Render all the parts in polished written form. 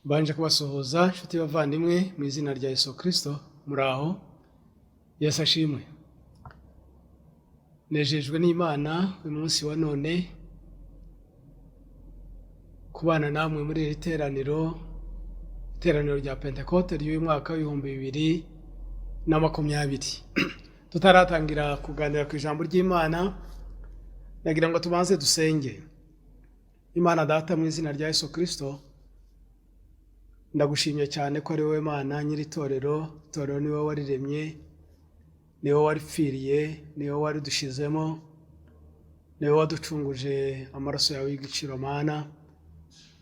Banje kubasuhuza inshuti bavandimwe mu izina rya Kristo muraho. Yesu ashimwe. Nejejwe n'Imana uyu munsi wa none kubana namwe muri iri iteraniro rya Pentekote ry'uyu mwaka w'2020. Tutaratangira kuganira ku ijambo ry'Imana, nagira ngo tubanze dusenge. Imana Data mu izina rya Yesu Kristo, ndagushimye cyane ko ari wowe Mana nyiri Itorero. Itorero ni wowe wariremye, ni wowe waripfiriye, ni wowe waridushizemo, ni wowe waducunguje amaraso yawe y'igiciro Mana,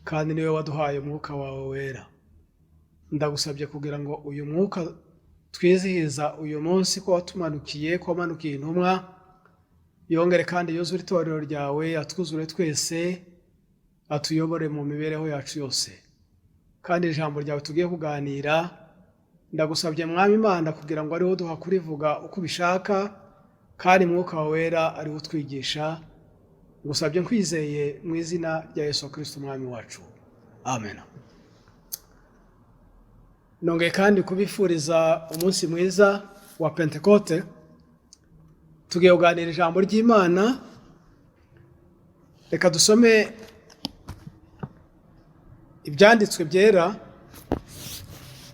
kandi ni wowe waduhaye Umwuka wawe Wera. Ndagusabye kugira ngo uyu mwuka twizihiza uyu munsi ko watumanukiye, ko wamanukiye intumwa, yongere kandi yuzure Itorero ryawe, atwuzure twese, atuyobore mu mibereho yacu yose. Kandi ijambo ryawe tugiye kuganira, ndagusabye Mwami Imana kugira ngo ari wowe duha kurivuga uko ubishaka, kandi Mwuka Wera ari wowe utwigisha. Ngusabye nkwizeye mu izina rya Yesu Kristo Umwami wacu. Amen. Nongeye kandi kubifuriza umunsi mwiza wa Pentekote. Tugiye kuganira ijambo ry'Imana. Reka dusome ibyanditswe byera.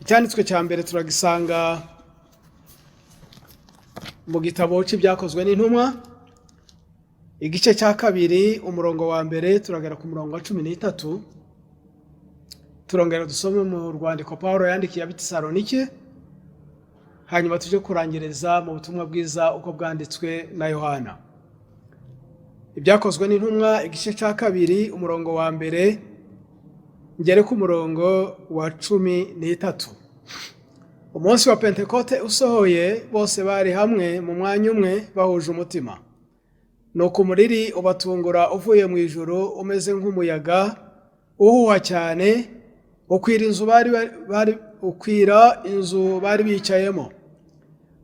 Icyanditswe cya mbere turagisanga mu gitabo cy'ibyakozwe n'intumwa, igice cya kabiri umurongo wa mbere turagera ku murongo wa 13. Turongera dusome mu rwandiko Paulo yandikiye Abitesalonike, hanyuma tuje kurangiriza mu butumwa bwiza uko bwanditswe na Yohana. Ibyakozwe n'intumwa igice cya kabiri umurongo wa mbere ngere ku murongo wa 13. Umunsi wa Pentekote usohoye, bose bari hamwe mu mwanya umwe bahuje umutima. Nuko umuriri ubatungura uvuye mu ijuru umeze nk'umuyaga uhuha cyane, ukwira inzu bari bicayemo.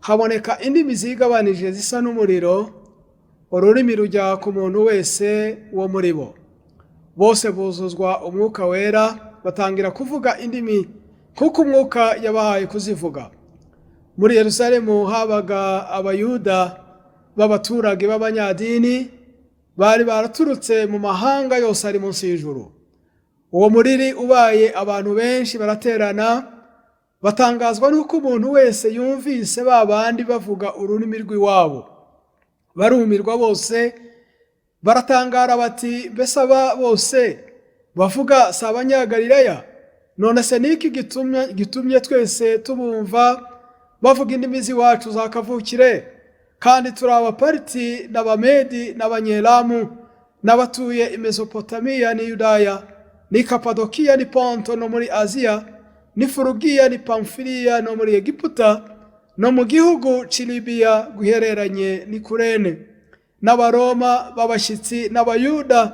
Haboneka indimi zigabanije zisa n'umuriro, ururimi rujya ku muntu wese wo muri bo. Bose buzuzwa Umwuka Wera, batangira kuvuga indimi kuko Umwuka yabahaye kuzivuga. Muri Yerusalemu habaga abayuda b'abaturage b'abanyadini, bari baraturutse mu mahanga yose ari munsi y'ijuru. Uwo muriri ubaye, abantu benshi baraterana, batangazwa n'uko umuntu wese yumvise babandi bavuga ururimi rw'iwabo. Barumirwa bose, baratangara bati, mbese aba bose bavuga si abanyagalilaya? None se niki gitumye twese tubumva bavuga indimi z'iwacu za kavukire? Kandi turi Abapariti n'Abamedi n'Abanyelamu, n'abatuye i Mesopotamiya ni Yudaya, ni Kapadokiya ni Ponto no muri Aziya, ni Furugiya ni Pamfiliya no muri Egiputa, no mu gihugu c'Ilibiya guhereranye ni Kurene, n'Abaroma b'abashyitsi n'Abayuda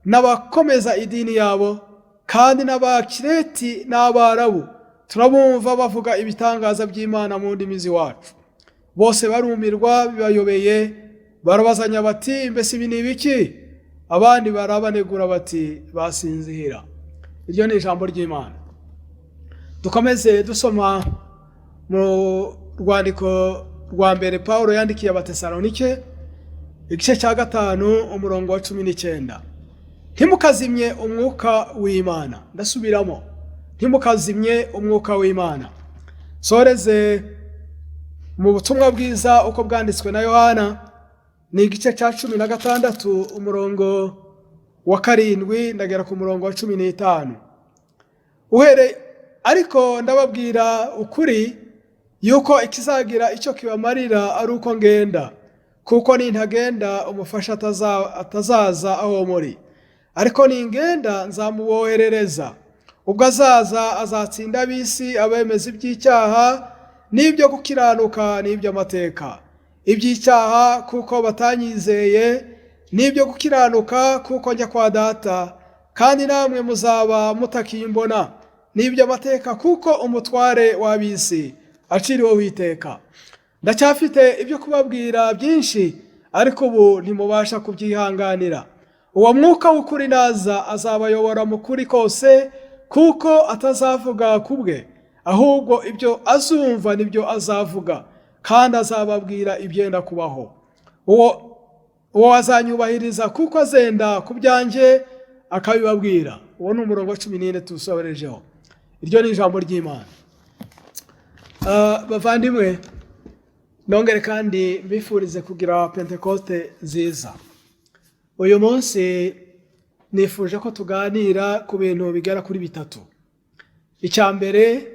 n'abakomeza idini yabo, kandi n'Abakireti n'Abarabu. Turabumva bavuga ibitangaza by'Imana mu ndimi z'iwacu. Bose barumirwa bibayobeye, barabazanya bati, mbese ibi ni ibiki? Abandi barabanegura bati, basinzihira. Iryo ni ijambo ry'Imana. Dukomeze dusoma mu rwandiko rwa mbere Paulo yandikiye Abatesalonike, igice cya 5 umurongo wa 19. Ntimukazimye Umwuka W'Imana. Ndasubiramo, ntimukazimye Umwuka W'Imana. Soreze mu butumwa bwiza uko bwanditswe na Yohana, ni igice cya 16 umurongo wa 7 ndagera ku murongo wa 15. Ariko ndababwira ukuri yuko ikizagira icyo kibamarira ari uko ngenda, kuko nintagenda umufasha atazaza aho muri. Ariko ningenda nzamuboherereza. Ubwo azaza, azatsinda ab'isi, abemeza iby'icyaha n'ibyo gukiranuka n'iby'amateka. Iby'icyaha kuko batanyizeye, n'ibyo gukiranuka kuko njya kwa Data, kandi namwe muzaba mutakimbona. N'iby'amateka kuko umutware w'ab'isi aciriweho iteka. Ndacyafite ibyo kubabwira byinshi, ariko ubu ntimubasha kubyihanganira. Uwo Mwuka w'ukuri naza, azabayobora mu kuri kose, kuko atazavuga kubwe, ahubwo ibyo azumva nibyo azavuga, kandi azababwira ibyenda kubaho. Uwo azanyubahiriza kuko azenda ku byanjye akabibabwira. Uwo ni umurongo wa 14 tusohorejeho. Iryo ni ijambo ry'Imana. Bavandimwe, nongere kandi mbifurize kugira Pentekote nziza. Uyu munsi nifuje ko tuganira ku bintu bigera kuri bitatu. Icya mbere,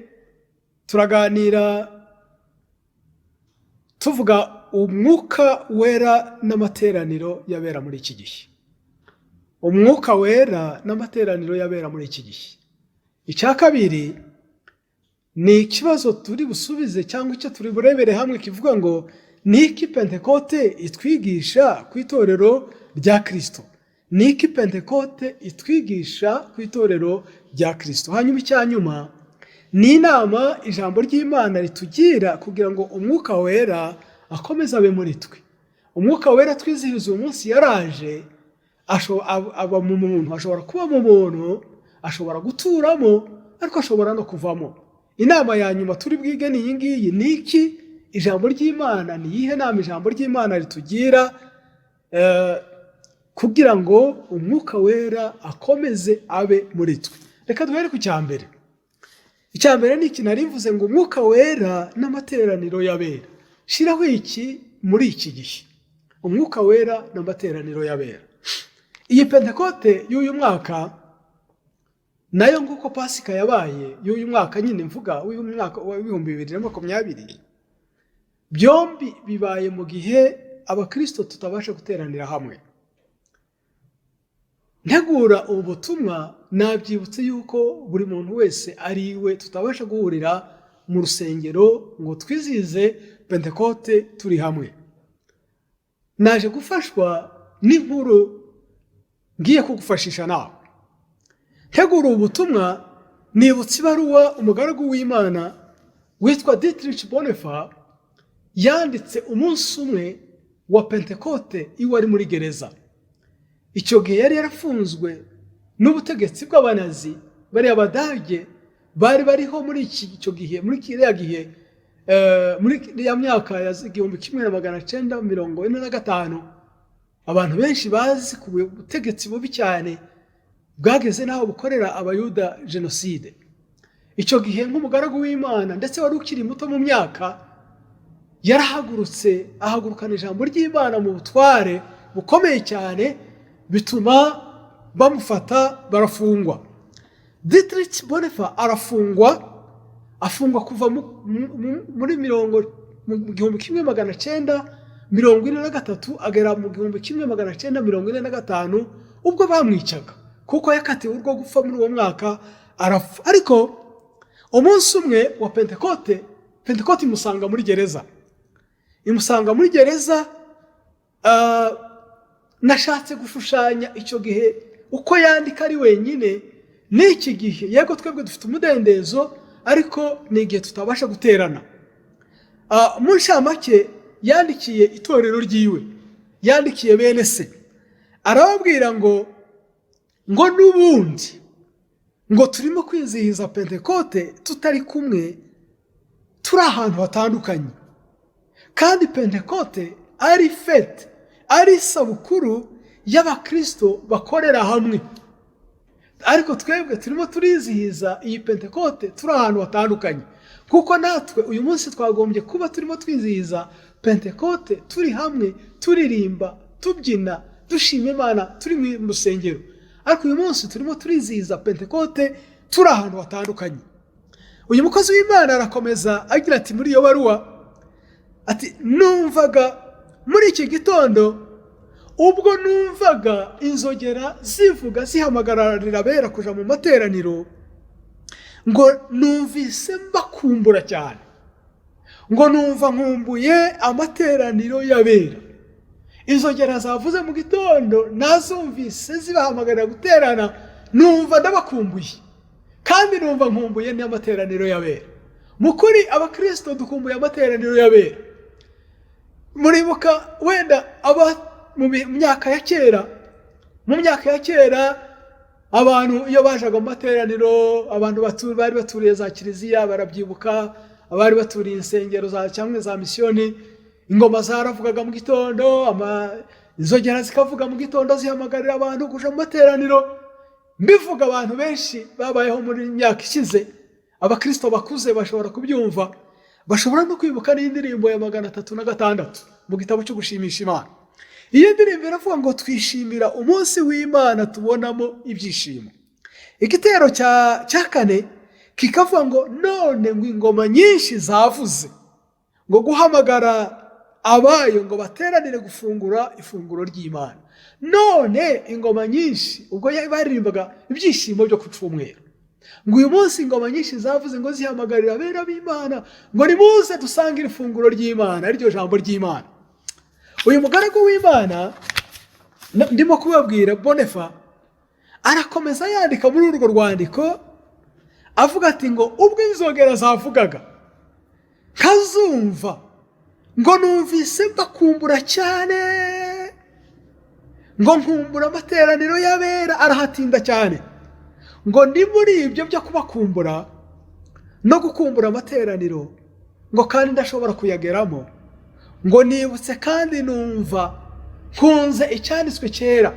turaganira tuvuga Umwuka Wera n'amateraniro yabera muri iki gihe. Umwuka Wera n'amateraniro yabera muri iki gihe. Icya kabiri ni ikibazo turi busubize cyangwa icyo turi burebere hamwe kivuga ngo niki Pentekote itwigisha ku itorero rya Kristo. Niki Pentekote itwigisha ku itorero rya Kristo. Hanyuma icyanyuma ni inama ijambo ry'Imana ritugira kugira ngo Umwuka Wera akomeza abe muri twe. Umwuka Wera twizihiza uyu munsi yaraje, aba mu muntu, ashobora kuba mu muntu, ashobora guturamo, ariko ashobora no kuvamo. Inama ya nyuma turi bwige ni iyi ngiyi, niki ijambo ry'Imana, ni iyihe nama ijambo ry'Imana ritugira kugira ngo Umwuka Wera akomeze abe muri twe. Reka duhere ku cyambere. Icyambere ni iki nari mvuze ngo Umwuka Wera n'amateraniro yabera. Shiraho iki muri iki gihe. Umwuka Wera n'amateraniro yabera. Iyi Pentekote y'uyu mwaka nayo nguko Pasika yabaye y'uyu mwaka nyine mvuga uyu mwaka wa 2020, byombi bibaye mu gihe abakristo tutabasha guteranira hamwe. Ntegura ubu butumwa nabyibutse yuko buri muntu wese ari iwe tutabasha guhurira mu rusengero ngo twizihize Pentekote turi hamwe. Naje gufashwa n'inkuru ngiye kugufashisha nawe. Ntegura ubu butumwa nibutse ibaruwa umugaragu w'Imana witwa Dietrich Bonhoeffer yanditse umunsi umwe wa Pentekote iwe ari muri gereza. Icyo gihe yari yarafunzwe n'ubutegetsi bw'abanazi, bari abadage bari bariho muri icyo gihe, muri kiriya gihe, muri ya myaka ya 1945. Abantu benshi bazi ku butegetsi bubi cyane bwageze naho bukorera abayuda genocide. Icyo gihe nk'umugaragu w'Imana ndetse wari ukiri muto mu myaka, yarahagurutse ahagurukana ijambo ry'Imana mu butware bukomeye cyane, bituma bamufata barafungwa. Dietrich Bonhoeffer afungwa kuva muri 1943 agera mu 1945 ubwo bamwicaga kuko yakatiwe urwo gupfa muri uwo mwaka arapfa. Ariko umunsi umwe wa Pentekote imusanga muri gereza. Nashatse gushushanya icyo gihe uko yandika ari wenyine n'iki gihe. Yego twebwe dufite umudendezo, ariko ni igihe tutabasha guterana. Mu nshamake yandikiye itorero ryiwe, yandikiye bene se, arababwira ngo n'ubundi ngo turimo kwizihiza Pentekote tutari kumwe, turi ahantu hatandukanye, kandi Pentekote ari fete, ari isabukuru y'abakristo bakorera hamwe, ariko twebwe turimo turizihiza iyi Pentekote turi ahantu hatandukanye. Kuko natwe uyu munsi twagombye kuba turimo twizihiza Pentekote turi hamwe, turirimba, tubyina, dushima Imana, turi mu rusengero. Ariko uyu munsi turimo turizihiza Pentekote turi ahantu hatandukanye. Uyu mukozi w'Imana arakomeza agira ati muri iyo baruwa ati, numvaga muri iki gitondo ubwo numvaga inzogera zivuga zihamagararira abera kuja mu materaniro, ngo numvise mbakumbura cyane, ngo numva nkumbuye amateraniro y'abera. Inzogera zavuze mu gitondo nazumvise zibahamagarira guterana, numva ndabakumbuye, kandi numva nkumbuye n'amateraniro y'abera. Mukuri abakristo dukumbuye amateraniro y'abera. Muribuka wenda aba mu myaka ya kera abantu iyo bajaga mu materaniro, abantu bari baturiye za kiliziya barabyibuka, abari baturiye insengero cyangwa za misiyoni, ingoma zaravugaga mu gitondo, inzogera zikavuga mu gitondo zihamagarira abantu kuja mu materaniro. Mbivuga abantu benshi babayeho muri myaka ishize, abakristo bakuze bashobora kubyumva, bashobora no kwibuka n'indirimbo ya 306 mu gitabo cyo gushimisha Imana. Iyo ndirimbo iravuga ngo twishimira umunsi w'Imana tubonamo ibyishimo. Igitero cya kane kikavuga ngo none ngo ingoma nyinshi zavuze ngo guhamagara abayo ngo bateranire gufungura ifunguro ry'Imana. None ingoma nyinshi, ubwo baririmbaga ibyishimo byo ku Cyumweru, ngo uyu munsi ingoma nyinshi zavuze ngo zihamagarira abera b'Imana ngo nimuze dusangire ifunguro ry'Imana, ariryo jambo ry'Imana. Uyu mugaragu w'Imana ndimo kubabwira Bonefa arakomeza yandika muri urwo rwandiko avuga ati ngo ubwo inzogera zavugaga kazumva ngo numvise mbakumbura cyane, ngo nkumbura amateraniro y'abera, arahatinda cyane, ngo ndi muri ibyo byo kubakumbura no gukumbura amateraniro ngo kandi ndashobora kuyageramo, ngo nibutse kandi numva nkunze icyanditswe kera,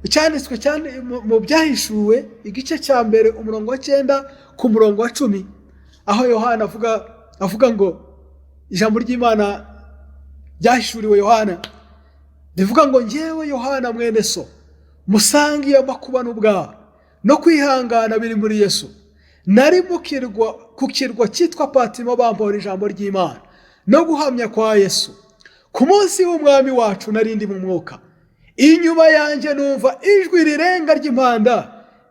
icyanditswe cyane mu byahishuwe igice cya mbere umurongo wa 9 ku murongo wa 10, aho Yohana avuga ngo ijambo ry'Imana ryahishuriwe Yohana rivuga ngo ngewe Yohana mwene so musangiye amakuba n'ubwaha no kwihangana biri muri Yesu, nari ku kirwa cyitwa Patimo bampora ijambo ry'Imana no guhamya kwa Yesu. Ku munsi w'Umwami wacu narindi mu mwuka, inyuma yanjye numva ijwi rirenga ry'impanda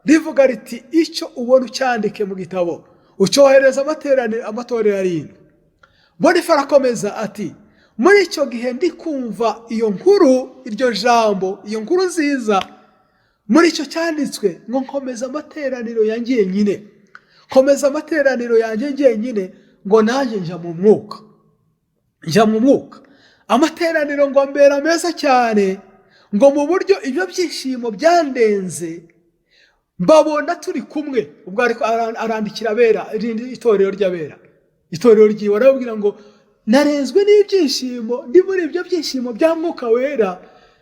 rivuga riti icyo ubona ucyandike mu gitabo ucyohereza amatorero arindwi. Bonifa arakomeza ati muri icyo gihe ndi kumva iyo nkuru, iryo jambo, iyo nkuru nziza muri icyo cyanditswe ngo nkomeza amateraniro yanjye nyine, nkomeza amateraniro yanjye nyine, ngo nanjye njya mu mwuka, amateraniro ngo mbera meza cyane, ngo mu buryo ibyo byishimo byandenze mbabona turi kumwe. Ubwo ariko arandikira abera, itorero ry'abera, itorero ryiwe, arababwira ngo narenzwe n'ibyishimo, ndi muri ibyo byishimo bya Mwuka Wera,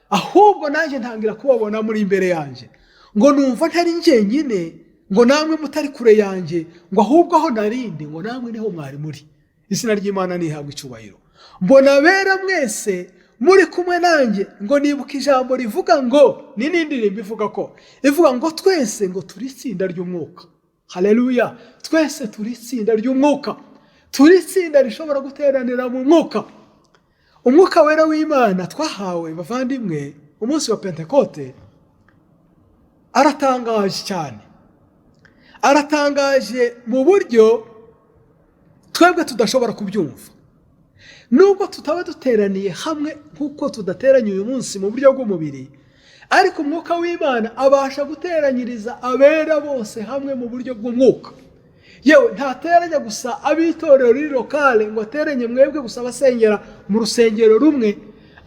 ahubwo nanjye ntangira kubabona muri imbere yanjye, ngo numva ntari njyenyine, ngo namwe mutari kure yanjye, ngo ahubwo aho narindi ngo namwe niho mwari muri. Izina ry'Imana nihabwe icyubahiro. Mbona abera mwese muri kumwe nanjye, ngo nibuka ijambo rivuga ngo n'indirimbo ivuga ngo twese ngo turi itsinda ry'umwuka. Haleluya! Twese turi itsinda ry'umwuka, turi itsinda rishobora guteranira mu mwuka. Umwuka Wera w'Imana twahawe bavandimwe umunsi wa Pentekote aratangaje cyane, aratangaje mu buryo twebwe tudashobora kubyumva. Nubwo tutaba duteraniye hamwe nk'uko tudateranye uyu munsi mu buryo bw'umubiri, ariko Umwuka w'Imana abasha guteranyiriza abera bose hamwe mu buryo bw'umwuka. Yewe ntateranya gusa abitorero riri lokale ngo ateranye mwebwe gusa basengera mu rusengero rumwe,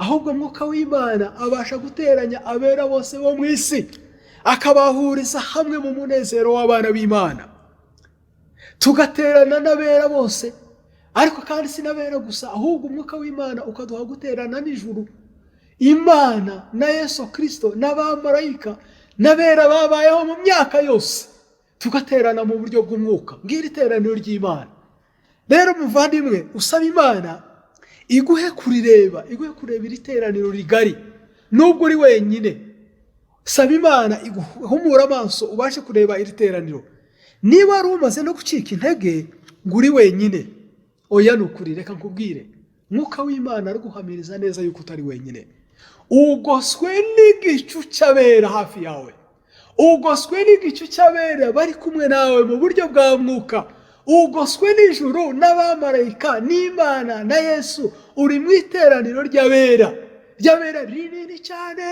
ahubwo Umwuka w'Imana abasha guteranya abera bose bo mu isi akabahuriza hamwe mu munezero w'abana b'Imana, tugaterana n'abera bose. Ariko kandi sinabera gusa, ahubwo Umwuka w'Imana ukaduha guterana n'ijuru, Imana na Yesu Kristo n'abamarayika n'abera babayeho mu myaka yose, tugaterana mu buryo bw'umwuka. Ngiri teraniro ry'Imana. Rero muvandimwe, usaba Imana iguhe kureba iri teraniro rigari. Nubwo uri wenyine, saba Imana iguhumura amaso ubashe kureba iri teraniro. Niba ari umaze no gucika intege ngo uri wenyine, oya nukuri, reka nkubwire, Mwuka w'Imana ari guhamiriza neza yuko utari wenyine. Ugoswe n'igicu cy'abera hafi yawe, ugoswe n'igicu cy'abera bari kumwe nawe mu buryo bwa mwuka, ugoswe n'ijuru n'abamarayika n'Imana na Yesu. Uri mu iteraniro ry'abera rinini cyane,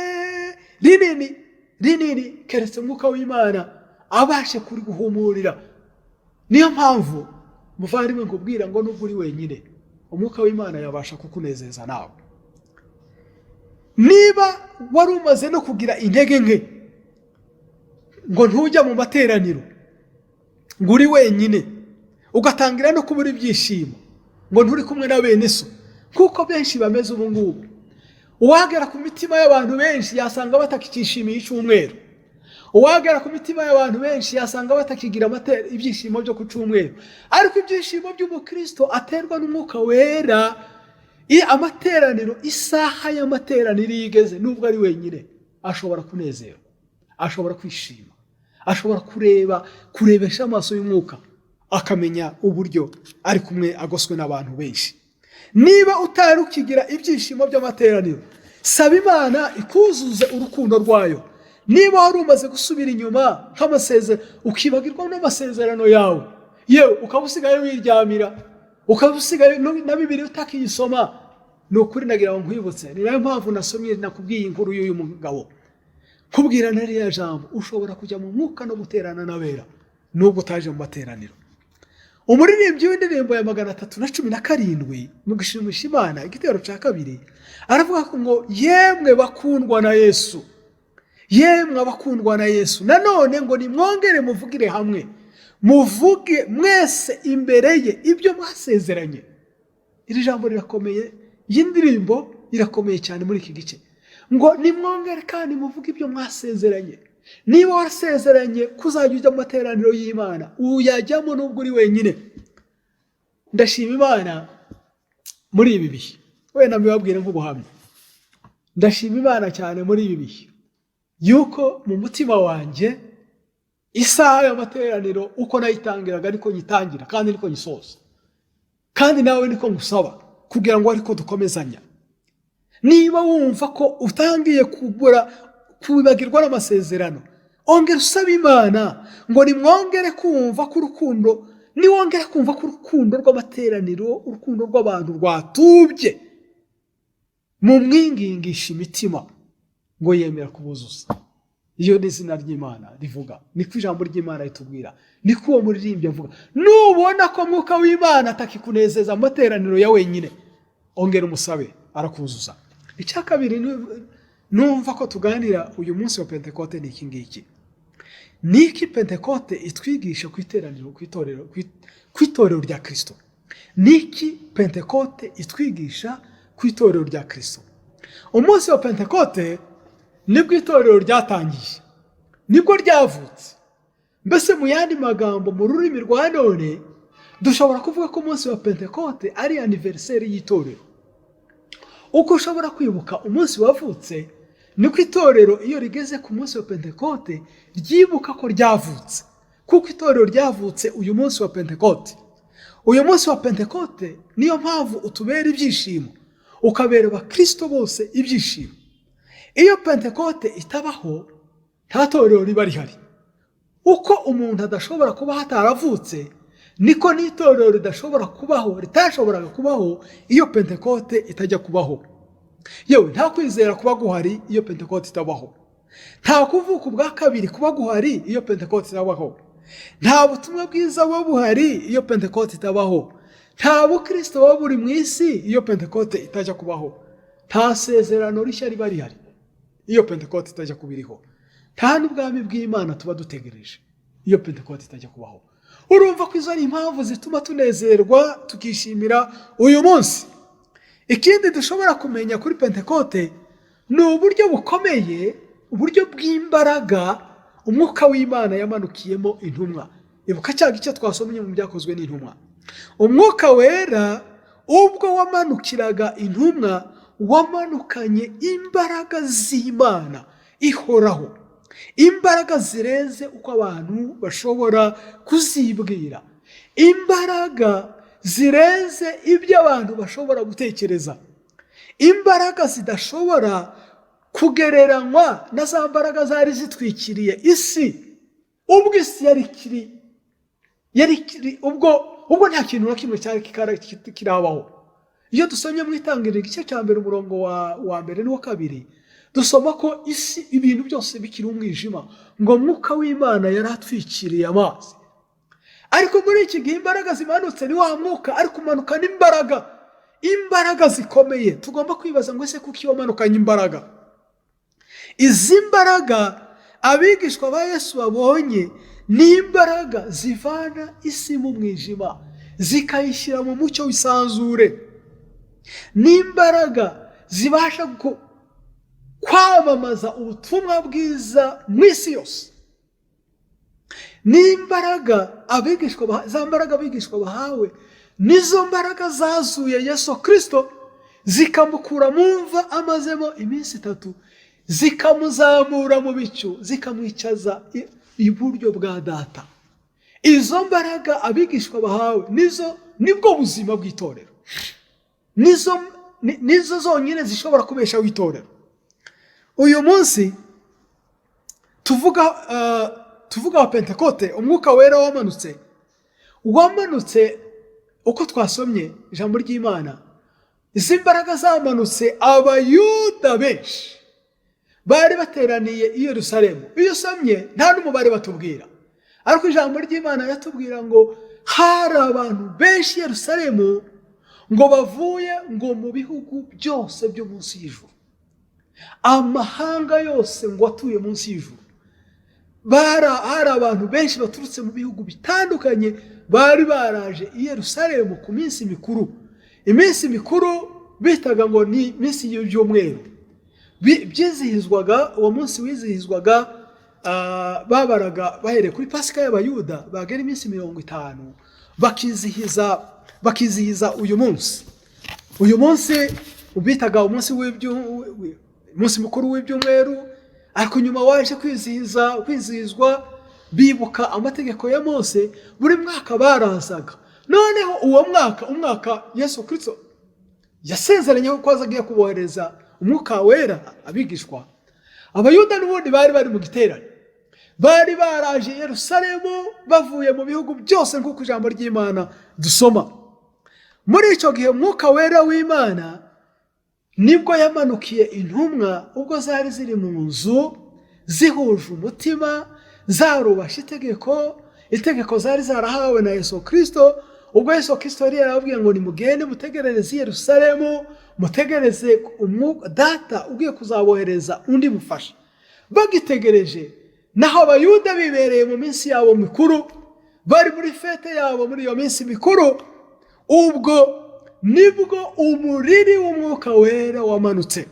rinini keretse Mwuka w'Imana abashe kuri guhumurira. Niyo mpamvu muvandimwe nkubwira ngo nubwo uri wenyine, Umwuka w'Imana yabasha kukunezeza nawe. Niba wari umaze no kugira intege nke, ngo ntujya mu materaniro ngo uri wenyine ugatangira no kubura ibyishimo ngo nturi kumwe na bene so, kuko benshi bameze ubu ngubu. Uwagera ku mitima y'abantu benshi yasanga batakishimiye icyumweru. Uwagera ku mitima y'abantu benshi yasanga batakigira ibyishimo byo ku cyumweru. Ariko ibyishimo by'umukristo aterwa n'Umwuka Wera, amateraniro, isaha y'amateraniro igeze, nubwo ari wenyine ashobora kunezerwa, ashobora kwishima, ashobora kurebesha amaso y'umwuka, akamenya uburyo ari kumwe agoswe n'abantu benshi. Niba utari ukigira ibyishimo by'amateraniro, saba Imana ikuzuze urukundo rwayo. Niba wari umaze gusubira inyuma nk'amasezerano, ukibagirwa n'amasezerano yawe, yewe ukaba usigaye wiryamira, ukaba usigaye na Bibiliya utakiyisoma, ni ukuri nagira ngo nkwibutse. Ni nayo mpamvu nasomye nakubwiye inkuru y'uyu mugabo, kubwira nariya jambo, ushobora kujya mu mwuka no guterana n'abera nubwo utaje mu materaniro. Umuririmbyi w'indirimbo ya 317 mu gushimisha Imana, igitero cya 2, aravuga ngo yemwe bakundwa na Yesu, yemwe abakundwa na Yesu, nanone ngo nimwongere muvugire hamwe, muvuge mwese imbere ye ibyo mwasezeranye. Iri jambo rirakomeye, iyi ndirimbo irakomeye cyane muri iki gice, ngo nimwongere kandi muvuge ibyo mwasezeranye. Niba wasezeranye kuzajya ujya mu materaniro y'Imana, uyajyamo nubwo uri wenyine. Ndashima Imana muri ibi bihe, wenda mbibabwire nk'ubuhamya. Ndashima Imana cyane muri ibi bihe yuko mu mutima wanjye isaha y'amateraniro uko nayitangiraga ariko nyitangira, kandi niko nyisoza, kandi nawe niko ngusaba kugira ngo ariko dukomezanya. Niba wumva ko utangiye kubagirwa n'amasezerano, ongera usaba Imana ngo nimwongere kumva ko urukundo, niwongera kumva ko urukundo rw'amateraniro, urukundo rw'abantu rwatubye, mumwingingisha imitima ngo yemera kubuzuza. Iyo ni izina ry'Imana rivuga, niko ijambo ry'Imana ritubwira, niko uwo muririmbyi avuga. Nubona ko Mwuka w'Imana atakikunezeza mu materaniro ya wenyine, ongera umusabe arakuzuza. Icya kabiri numva ko tuganira uyu munsi wa Pentekote ni iki ngiki. Niki Pentekote itwigisha ku iteraniro, ku itorero rya Kristo. Niki Pentekote itwigisha ku itorero rya Kristo. Umunsi wa Pentekote nibwo itorero ryatangiye, nibwo ryavutse. Mbese mu yandi magambo, mu rurimi rwa none dushobora kuvuga ko umunsi wa Pentekote ari anniversaire y'itorero. Uko ushobora kwibuka umunsi wavutse, niko itorero iyo rigeze ku munsi wa Pentekote ryibuka ko ryavutse, kuko itorero ryavutse uyu munsi wa Pentekote. Uyu munsi wa Pentekote niyo mpamvu utubera ibyishimo, ukabera abakristo bose ibyishimo. Iyo Pentekote itabaho, nta torero riba rihari. Uko umuntu adashobora kuba hataravutse, niko n'itorero ridashobora kubaho, ritashoboraga kubaho iyo Pentekote itajya kubaho. Yewe nta kwizera kuba guhari iyo Pentekote itabaho, nta kuvuka ubwa kabiri kuba guhari iyo Pentekote itabaho, nta butumwa bwiza buba buhari iyo Pentekote itabaho, nta bukristo buba buri mu isi iyo Pentekote itajya kubaho, nta sezerano rishya riba rihari iyo Pentekote itajya kubiriho, nta n'ubwami bw'Imana tuba dutegereje iyo Pentekote itajya kubaho. Urumva ko izo ari impamvu zituma tunezerwa tukishimira uyu munsi. Ikindi dushobora kumenya kuri Pentekote ni uburyo bukomeye, uburyo bw'imbaraga Umwuka w'Imana yamanukiyemo intumwa. Ibuka cya gice twasomye mu byakozwe n'intumwa. Umwuka Wera ubwo wamanukiraga intumwa, wamanukanye imbaraga z'Imana ihoraho, imbaraga zirenze uko abantu bashobora kuzibwira, imbaraga zirenze ibyo abantu bashobora gutekereza, imbaraga zidashobora kugereranywa na za mbaraga zari zitwikiriye isi. Ubwo isi yari kiri ubwo nta kintu na kimwe cyari kirabaho. Iyo dusomye mu Itangiriro igice cya 1 umurongo wa 1 n'uwa 2, dusoma ko isi ibintu byose bikiri umwijima, ngo Mwuka w'Imana yaratwikiriye amazi. Ariko muri iki gihe imbaraga zimanutse, ni wa mwuka ari kumanuka imbaraga zikomeye. Tugomba kwibaza ngo ese kuki wamanukanye imbaraga? Izi mbaraga abigishwa ba Yesu babonye n'imbaraga zivana isi mu mwijima zikayishyira mu mucyo w'isanzure, n'imbaraga zibasha kwamamaza ubutumwa bwiza mu isi yose, n'imbaraga za mbaraga abigishwa bahawe nizo mbaraga zazuye Yesu Kristo zikamukura mu mva amazemo iminsi 3, zikamuzamura mu bicu, zikamwicaza iburyo bwa Data. Izo mbaraga abigishwa bahawe nibwo buzima bw'itorero, nizo zonyine zishobora kubeshaho itorero. Uyu munsi tuvuga wa Pentekote, Umwuka Wera wamanutse uko twasomye ijambo ry'Imana. Izi mbaraga zamanutse, abayuda benshi bari bateraniye i Yerusalemu. Iyo usomye nta n'umubare batubwira, ariko ijambo ry'Imana yatubwira ngo hari abantu benshi i Yerusalemu ngo bavuye ngo mu bihugu byose byo munsi y'ijuru, amahanga yose ngo atuye munsi y'ijuru. Hari abantu benshi baturutse mu bihugu bitandukanye bari baraje i Yerusalemu ku minsi mikuru. Iminsi mikuru bitaga ngo ni iminsi y'Cyumweru, byizihizwaga. Uwo munsi wizihizwaga, babaraga bahereye kuri Pasika y'Abayuda, bagera iminsi 50 bakizihiza uyu munsi. Uyu munsi ubitaga umunsi mukuru w'ibyumweru, ariko nyuma waje kwizihizwa bibuka amategeko ya Mose. Buri mwaka barazaga. Noneho uwo umwaka Yesu Kristo yasezeranye ko azagiye kubohereza Umwuka Wera abigishwa. Abayuda n'ubundi bari mu giterane, bari baraje i Yerusalemu bavuye mu bihugu byose nk'uko ijambo ry'Imana dusoma. Muri icyo gihe Umwuka Wera w'Imana nibwo yamanukiye intumwa, ubwo zari ziri mu nzu zihuje umutima, zarubashe itegeko zari zarahawe na Yesu Kristo. Ubwo Yesu Kristo yari yarababwiye ngo nimugende mutegerereze i Yerusalemu, mutegereze Data ugiye kuzabohereza undi mufasha. Bagitegereje, naho abayuda bibereye mu minsi yabo mikuru, bari muri fete yabo muri iyo minsi mikuru, ubwo nibwo umuriri w'Umwuka Wera wamanutse.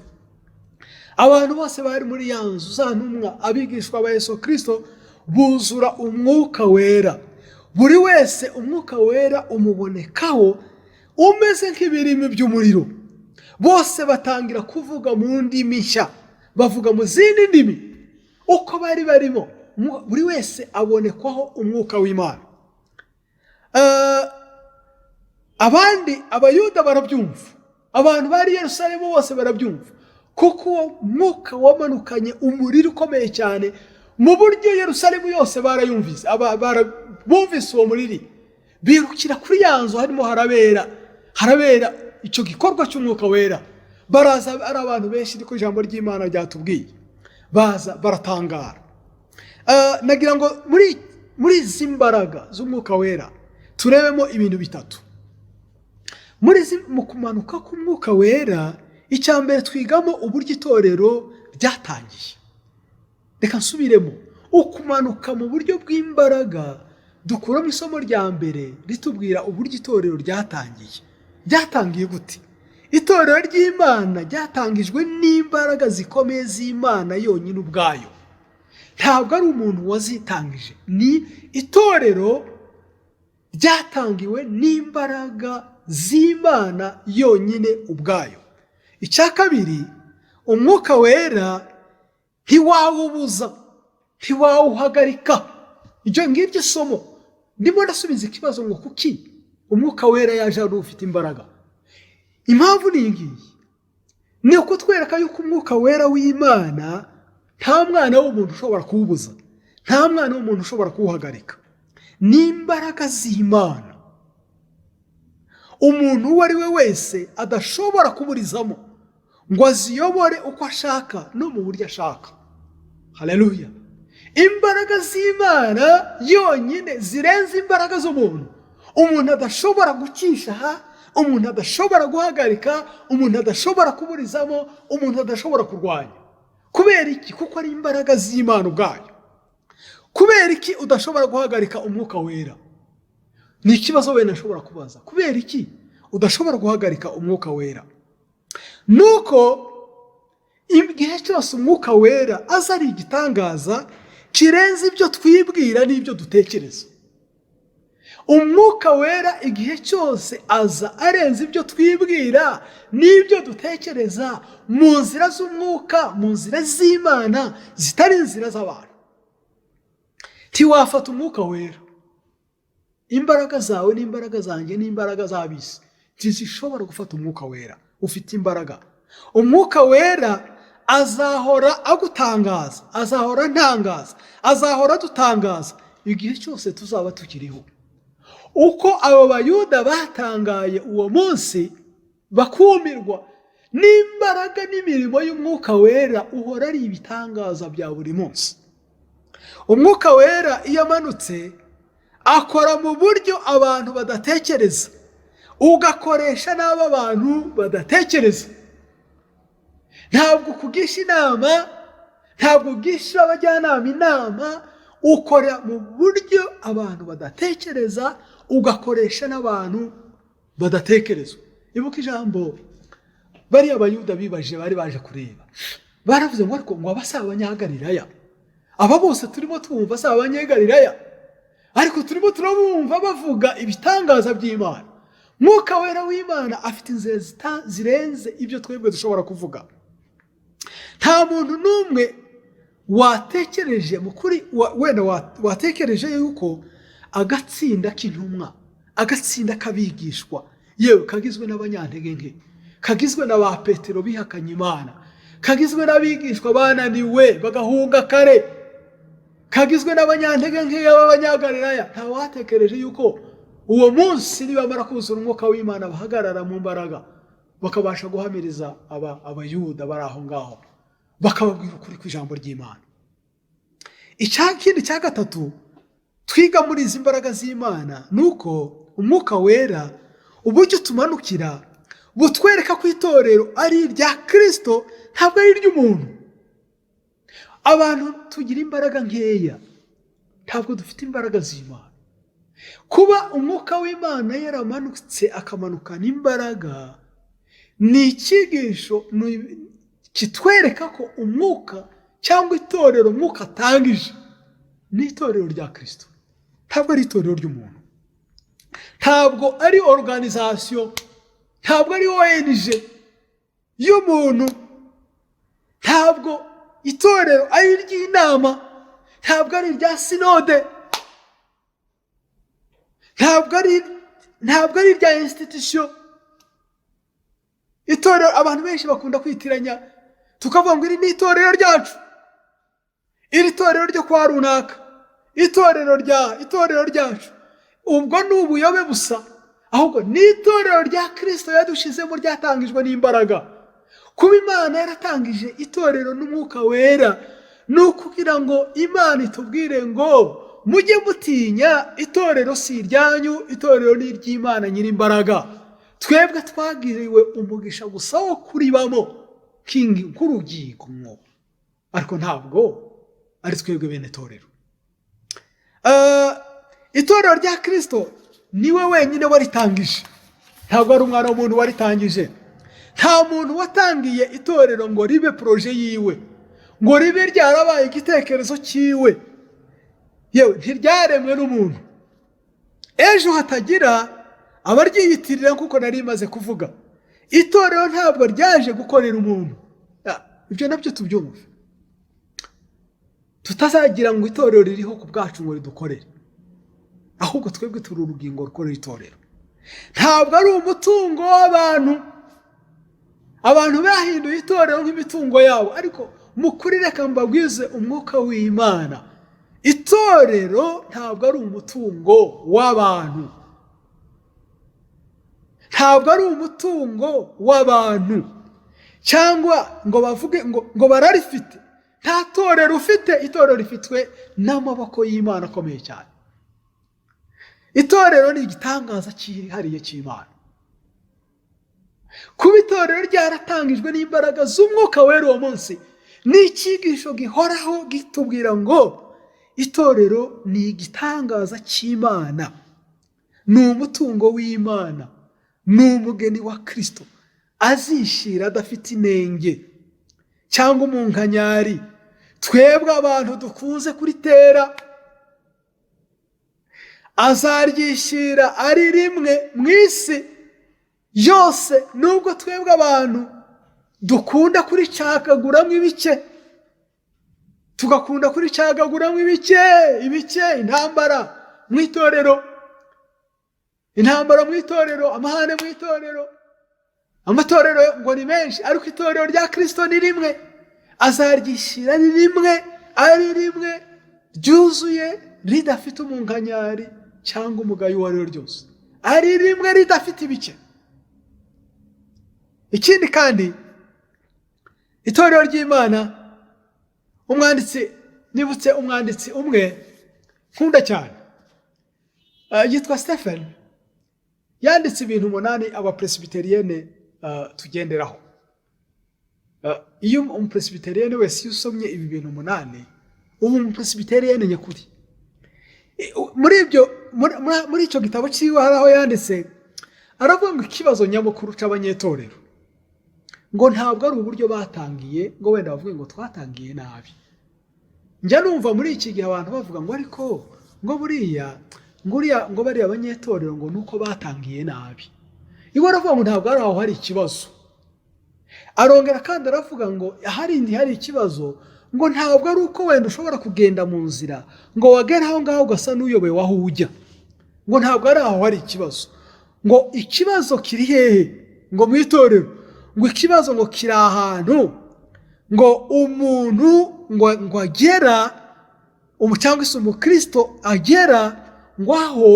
Abantu bose bari muri ya nzu za ntumwa, abigishwa ba Yesu Kristo, buzura Umwuka Wera. Buri wese Umwuka Wera umubonekaho umeze nk'ibirimi by'umuriro. Bose batangira kuvuga mu ndimi nshya, bavuga mu zindi ndimi uko bari barimo. Buri wese abonekwaho Umwuka w'Imana. Abayuda barabyumva, abantu bari i Yerusalemu bose barabyumva, kuko uwo mwuka wamanukanye umuriro ukomeye cyane, mu buryo Yerusalemu yose barayumvise. Bumvise uwo muriri, birukira kuri ya nzu harimo harabera icyo gikorwa cy'Umwuka Wera. Baraza ari abantu benshi, niko ijambo ry'Imana ryatubwiye. Baza baratangara. Nagira ngo muri izi mbaraga z'Umwuka Wera turebemo ibintu bitatu. Mu kumanuka k'Umwuka Wera, icya mbere twigamo uburyo itorero ryatangiye. Reka nsubiremo, ukumanuka mu buryo bw'imbaraga dukuramo isomo rya mbere ritubwira uburyo itorero ryatangiye. Ryatangiye gute? Itorero ry'Imana ryatangijwe n'imbaraga zikomeye z'Imana yonyine ubwayo. Ntabwo ari umuntu wazitangije, ni itorero ryatangiwe n'imbaraga z'Imana yonyine ubwayo. Icya kabiri, Umwuka Wera ntiwawubuza, ntiwawuhagarika. Iryo ngiryo somo ndimo ndasubiza ikibazo ngo kuki Umwuka Wera yaje ari ufite imbaraga. Impamvu ni iyi, ni ukutwereka yuko Umwuka Wera w'Imana nta mwana w'umuntu ushobora kuwubuza, nta mwana w'umuntu ushobora kuwuhagarika. Ni imbaraga z'Imana umuntu uwo ari we wese adashobora kuburizamo ngo aziyobore uko ashaka no mu buryo ashaka. Haleluya! Imbaraga z'Imana yonyine zirenze imbaraga z'umuntu. Umuntu adashobora gucisha aha, umuntu adashobora guhagarika, umuntu adashobora kuburizamo, umuntu adashobora kurwanya. kubera iki? Kuko ari imbaraga z'Imana ubwayo. Kubera iki udashobora guhagarika umwuka wera? Ni ikibazo wenda nshobora kubaza. Kubera iki udashobora guhagarika umwuka wera? Nuko igihe cyose umwuka wera aza ari igitangaza kirenze ibyo twibwira n'ibyo dutekereza. Umwuka wera igihe cyose aza arenze ibyo twibwira n'ibyo dutekereza, mu nzira z'umwuka, mu nzira z'Imana zitari inzira z'abantu. Ntiwafata umwuka wera. Imbaraga zawe n'imbaraga zanjye n'imbaraga z'abisi ntizishobora gufata umwuka wera. Ufite imbaraga. Umwuka wera azahora agutangaza, azahora ntangaza, azahora dutangaza igihe cyose tuzaba tukiriho. Uko abo bayuda batangaye uwo munsi bakumirwa n'imbaraga n'imirimo y'umwuka wera, uhora ari ibitangaza bya buri munsi. Umwuka wera iyo amanutse akora mu buryo abantu badatekereza, ugakoresha n'abo abantu badatekereza. Ntabwo kugisha inama, ntabwo ugisha abajyanama inama, ukora mu buryo abantu badatekereza, ugakoresha n'abantu badatekereza. Ibuka ijambo bariya abayuda bibaje, bari baje kureba, baravuze ngo ariko ngo abasaba abanyagalilaya, aba bose turimo twumva asaba abanyagalilaya, ariko turimo turabumva bavuga ibitangaza by'Imana. Mwuka wera w'Imana afite inzira zirenze ibyo twebwe dushobora kuvuga. Nta muntu n'umwe watekereje mukuri wenda watekereje yuko agatsinda k'intumwa, agatsinda kabigishwa, yewe kagizwe n'abanyantege nke, kagizwe na ba Petero bihakanye Imana, kagizwe n'abigishwa bananiwe bagahunga kare, kagizwe n'abanyantege nke b'abanyagalilaya, nta watekereje yuko uwo munsi nibamara kuzura umwuka w'Imana bahagarara mu mbaraga bakabasha guhamiriza abayuda bari aho ngaho, bakababwira ukuri kw'ijambo ry'Imana. Ikindi cya gatatu twiga muri izi mbaraga z'Imana nuko umwuka wera uburyo tumanukira butwereka ko itorero ari irya Kristo, ntabwo ari iry'umuntu. Abantu tugira imbaraga nkeya, ntabwo dufite imbaraga z'Imana. Kuba umwuka w'Imana yaramanutse akamanukana imbaraga ni icyigisho kitwereka ko umwuka cyangwa itorero umwuka atangije ni itorero rya Kristo, ntabwo ari itorero ry'umuntu, ntabwo ari organisation, ntabwo ari ONG y'umuntu, ntabwo itorero ari iry'inama, ntabwo ari irya sinode, ntabwo ari irya institution. Itorero abantu benshi bakunda kwitiranya, tukavuga ngo iri ni itorero ryacu, iri torero ryo kwa runaka, itorero ryacu. Ubwo ni ubuyobe busa, ahubwo ni itorero rya Kristo yadushizemo, ryatangijwe n'imbaraga. Kuba Imana yaratangije itorero n'umwuka wera ni ukugira ngo Imana itubwire ngo mujye mutinya, itorero si iryanyu, itorero ni iry'Imana nyir'imbaraga. Twebwe twagiriwe umugisha gusa wo kuribamo nk'urugiko, ariko ntabwo ari twebwe bene itorero. Itorero rya Kristo niwe wenyine waritangije, ntabwo ari umwana w'umuntu waritangije. Nta muntu watangiye itorero ngo ribe proje yiwe, ngo ribe ryarabaye igitekerezo cyiwe, yewe ntiryaremwe n'umuntu. Ejo hatagira abaryiyitirira kuko nari maze kuvuga, itorero ntabwo ryaje gukorera umuntu. Ibyo nabyo tubyumva, tutazagira ngo itorero ririho ku bwacu ngo ridukorere, ahubwo twebwe turi urugingo rukorera itorero. Ntabwo ari umutungo w'abantu, abantu bahinduye itorero nk'imitungo yabo, ariko mukuri reka mbabwize umwuka w'Imana, itorero ntabwo ari umutungo w'abantu, ntabwo ari umutungo w'abantu, cyangwa ngo bavuge ngo bararifite. Nta torero ufite, itorero rifitwe n'amaboko y'Imana akomeye cyane. Itorero ni igitangaza cyihariye cy'Imana. Kuba itorero ryaratangijwe n'imbaraga z'umwuka wera uwo munsi ni icyigisho gihoraho gitubwira ngo itorero ni igitangaza cy'Imana, ni umutungo w'Imana, ni umugeni wa Kristo azishira adafite inenge cyangwa umunkanyari. Twebwe abantu dukunze kuritera azaryishira ari rimwe mu isi yose, nubwo twebwe abantu dukunda kuricagaguramo ibice, tugakunda kuricagaguramo ibice, intambara mu itorero, amahane mu itorero, amatorero ngo ni menshi, ariko itorero rya Kristo ni rimwe. Azaryishira ari rimwe ryuzuye, ridafite umunkanyari cyangwa umugayo uwo ari wo ryose, ari rimwe ridafite ibice. Ikindi kandi, itorero ry'Imana, nibutse umwanditsi umwe nkunda cyane, yitwa Stephen, yanditse ibintu 8 abapresbyterienne tugenderaho. Iyo umupresbyterienne wese usomye ibi bintu 8, ubu umupresbyterienne nyakuri. Muri icyo gitabo cyiwe hari aho yanditse, aravuga ngo ikibazo nyamukuru cy'abanyetorero ngo ntabwo ari uburyo batangiye, ngo wenda bavuge ngo twatangiye nabi. Njya numva muri iki gihe abantu bavuga ngo ariko ngo bariya abanyetorero ngo nuko batangiye nabi. Iwe aravuga ngo ntabwo ari aho hari ikibazo. Arongera kandi aravuga ngo hari ikibazo, ngo ntabwo ari uko wenda ushobora kugenda mu nzira ngo wagera aho ngaho ugasa n'uyobewe aho ujya, ngo ntabwo ari aho hari ikibazo. Ngo ikibazo kiri hehe? Ngo mu itorero. Ngo ikibazo ngo kiri ahantu ngo umuntu ngo agera, cyangwa se umukristo agera ngo aho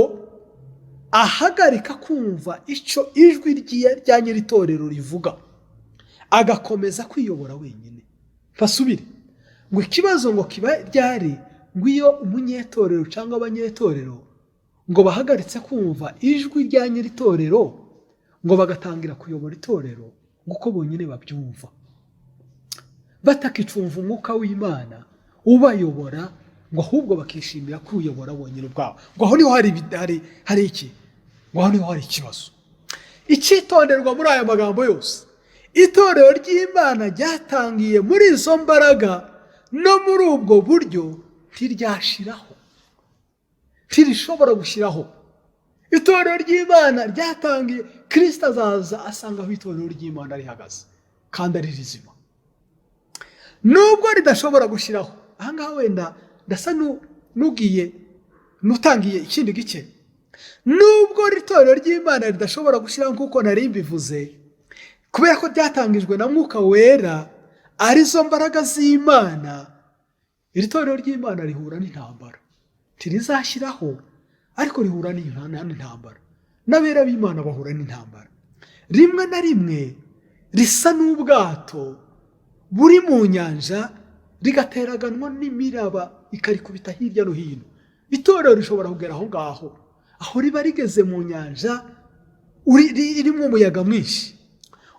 ahagarika kumva icyo ijwi rya nyir'itorero rivuga, agakomeza kwiyobora wenyine. Fasubire, ngo ikibazo ngo kiba ryari, ngo iyo umunyetorero cyangwa abanyetorero ngo bahagaritse kumva ijwi rya nyir'itorero, ngo bagatangira kuyobora itorero nguko bonyine babyumva, batakicumva Umwuka w'Imana ubayobora, ngo ahubwo bakishimira kuyobora bonyine ubwabo. Ngo aho niho hari iki? Ngo aho niho hari ikibazo. Icyitonderwa muri aya magambo yose, itorero ry'Imana ryatangiye muri izo mbaraga no muri ubwo buryo, ntiryashiraho, ntirishobora gushyiraho. Itorero ry'Imana ryatangiye, Kristo azaza asanga aho itorero ry'Imana rihagaze kandi ari rizima, nubwo ridashobora gushyiraho. Ahangaha wenda ndasa nutangiye ikindi gice. Nubwo itorero ry'Imana ridashobora gushyiraho nk'uko nari mbivuze, kubera ko ryatangijwe na Mwuka Wera, arizo mbaraga z'Imana, iri torero ry'Imana rihura n'intambara. Tirizashyiraho, ariko rihura n'intambara. N'abera b'Imana bahura n'intambara. Rimwe na rimwe risa n'ubwato buri mu nyanja, rigateraganwa n'imiraba ikarikubita hirya no hino. Itorero rishobora kugera aho ngaho, aho riba rigeze mu nyanja irimo umuyaga mwinshi,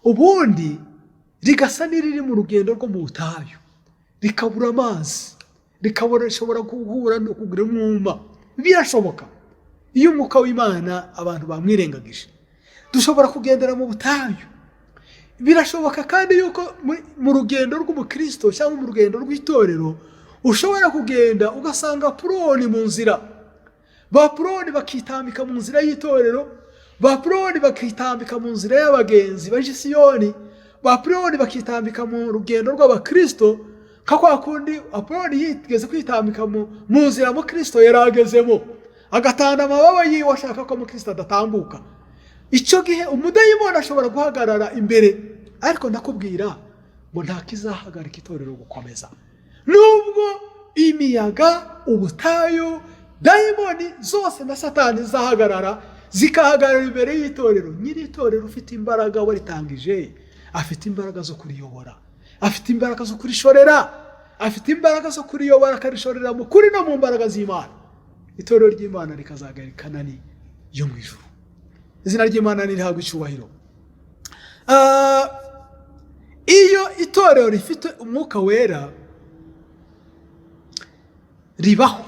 ubundi rigasa n'iriri mu rugendo rwo mu butayu, rikabura amazi, rishobora guhura no kugira umwuma. Birashoboka iyo Umwuka w'Imana abantu bamwirengagije, dushobora kugendera mu butayu. Birashoboka kandi yuko mu rugendo rw'umukristo cyangwa mu rugendo rw'itorero ushobora kugenda ugasanga puroni mu nzira, ba puroni bakitambika mu nzira y'itorero, ba puroni bakitambika mu nzira y'abagenzi baje i Siyoni, ba puroni bakitambika mu rugendo rw'abakristo, nka kwa kundi Apoloni yigeze kwitambika mu nzira mu Kristo yaragezemo, agatanda amababa yiwe ashaka ko mu Kristo adatambuka. Icyo gihe umudayimoni ashobora guhagarara imbere, ariko ndakubwira ngo nta kizahagarika itorero gukomeza. Nubwo imiyaga, ubutayu, dayimoni zose na satani zahagarara, zikahagarara imbere y'itorero, nyiri itorero ufite imbaraga waritangije, afite imbaraga zo kuriyobora, afite imbaraga zo kurishorera, afite imbaraga zo kuriyobora akarishorera mu kuri no mu mbaraga z'Imana. Itorero ry'Imana rikazagarikana ni yo mu ijuru. Izina ry'Imana nirihabwa icyubahiro. iyo itorero rifite umwuka wera ribaho.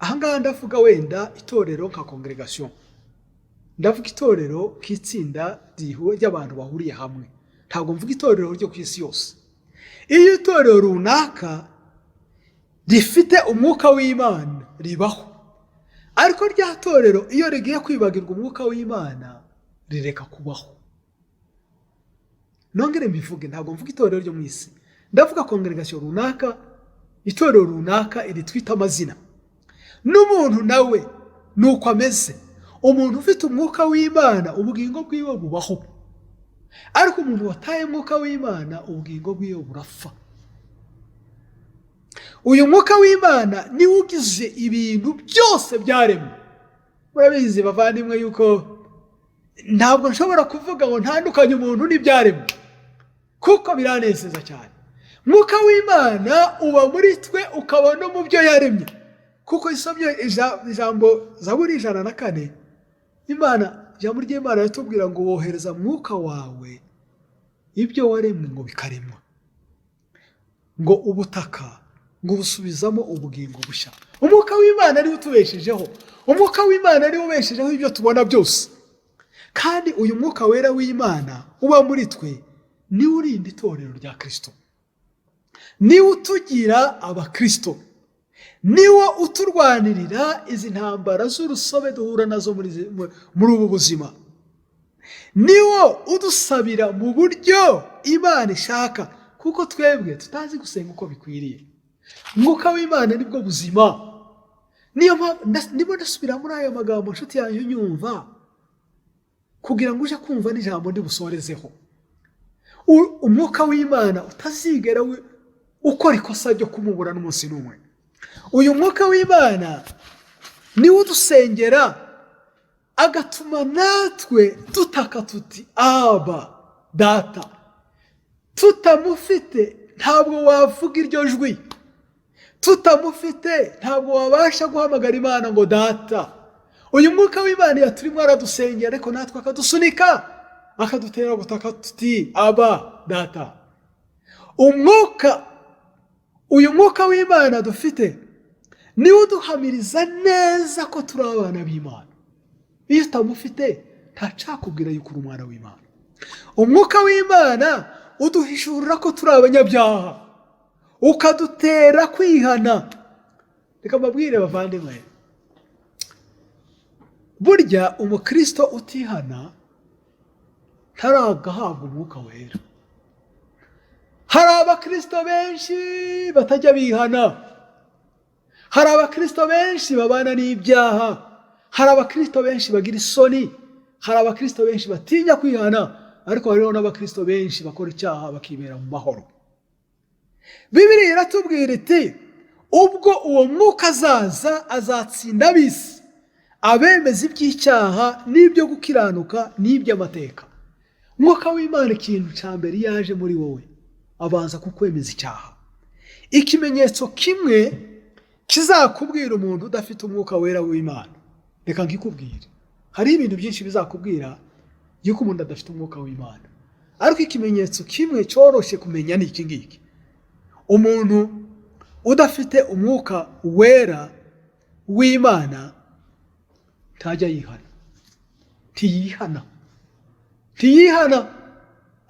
Ahangaha ndavuga wenda itorero nka congregation, ndavuga itorero k'itsinda ry'abantu bahuriye hamwe, ntabwo mvuga itorero ryo ku isi yose. Iyo itorero runaka rifite umwuka w'Imana ribaho, ariko rya torero iyo rigiye kwibagirwa umwuka w'Imana rireka kubaho. Nongere mbivuge, ntabwo mvuga itorero ryo mu isi, ndavuga congregation runaka, itorero runaka iri twita amazina. N'umuntu nawe nuko ameze, umuntu ufite umwuka w'Imana ubugingo bwiwe bubaho, ariko umuntu wataye umwuka w'Imana ubugingo bwiwe burapfa. Uyu mwuka w'Imana niwe ugize ibintu byose byaremwe. Murabizi bavandimwe yuko ntabwo nshobora kuvuga ngo ntandukanye umuntu n'ibyaremwe, kuko biranezeza cyane. Mwuka w'Imana uba muri twe ukaba no mu byo yaremye, kuko isomye ijambo Zaburi 104, ijambo ry'Imana ritubwira ngo wohereza mwuka wawe ibyo waremwe ngo bikaremwa, ngo ubutaka ngo busubizamo ubugingo bushya. Umwuka w'Imana ariwe utubeshejeho, umwuka w'Imana ariwe ubeshejeho ibyo tubona byose. Kandi uyu mwuka wera w'Imana uba muri twe niwe urinda itorero rya Kristo, niwe utugira abakristo, niwe uturwanirira izi ntambara z'urusobe duhura nazo muri ubu buzima, niwe udusabira mu buryo Imana ishaka, kuko twebwe tutazi gusenga uko bikwiriye. Umwuka w'Imana nibwo buzima. Niyo ndimo ndasubira muri ayo magambo nshuti yanyu nyumva, kugira ngo uje kumva n'ijambo ndibusorezeho. Umwuka w'Imana utazigera ukora ikosa ryo kumubura n'umunsi n'umwe. Uyu mwuka w'Imana niwe udusengera, agatuma natwe dutaka tuti Aba, Data. Tutamufite ntabwo wavuga iryo jwi, tutamufite ntabwo wabasha guhamagara Imana ngo Data. Uyu mwuka w'Imana yaturimo aradusengera, ariko natwe akadusunika, akadutera gutaka tuti Aba, Data. Uyu mwuka w'Imana dufite niwe uduhamiriza neza ko turi abana b'Imana. Iyo utamufite ntacakubwira yuko uri umwana w'Imana. Umwuka w'Imana uduhishurira ko turi abanyabyaha, ukadutera kwihana. Reka mbabwire bavandimwe, burya umukristo utihana ntaragahabwa umwuka wera. Hari abakristo benshi batajya bihana, hari abakristo benshi babana n'ibyaha, hari abakristo benshi bagira isoni, hari abakristo benshi batinya kwihana, ariko hariho n'abakristo benshi bakora icyaha bakibera mu mahoro. Bibiliya iratubwira iti ubwo uwo mwuka azaza azatsinda ab'isi, abemeza iby'icyaha n'ibyo gukiranuka n'iby'amateka. Umwuka w'Imana ikintu cya mbere yaje muri wowe abanza kukwemeza icyaha. Ikimenyetso kimwe kizakubwira umuntu udafite umwuka wera w'Imana, reka ngikubwire. Hari ibintu byinshi bizakubwira yuko umuntu adafite umwuka w'Imana, ariko ikimenyetso kimwe cyoroshye kumenya ni iki ngiki: umuntu udafite umwuka wera w'Imana ntajya yihana, ntiyihana.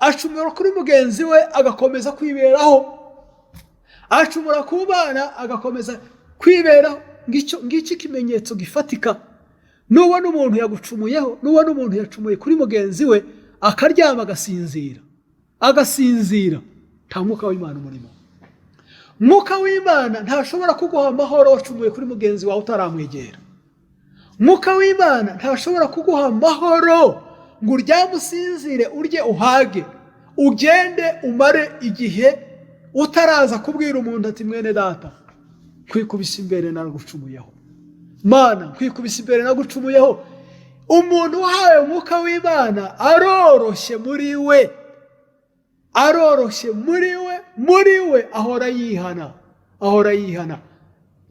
Acumura kuri mugenzi we agakomeza kwiberaho, acumura ku bana agakomeza kwiberaho. Ngiki kimenyetso gifatika. Nubona umuntu yagucumuyeho, nubona umuntu yacumuye kuri mugenzi we akaryama agasinzira, nta mwuka w'Imana umurimo. Mwuka w'Imana ntashobora kuguha amahoro wacumuye kuri mugenzi wawe utaramwegera. Mwuka w'Imana ntashobora kuguha amahoro ngo uryame usinzire, urye uhage, ugende umare igihe utaraza kubwira umuntu ati mwene data kwikubisa imbere nagucumuyeho, Mana kwikubisa imbere nagucumuyeho. Umuntu wahawe umwuka w'Imana aroroshye muri we, ahora yihana.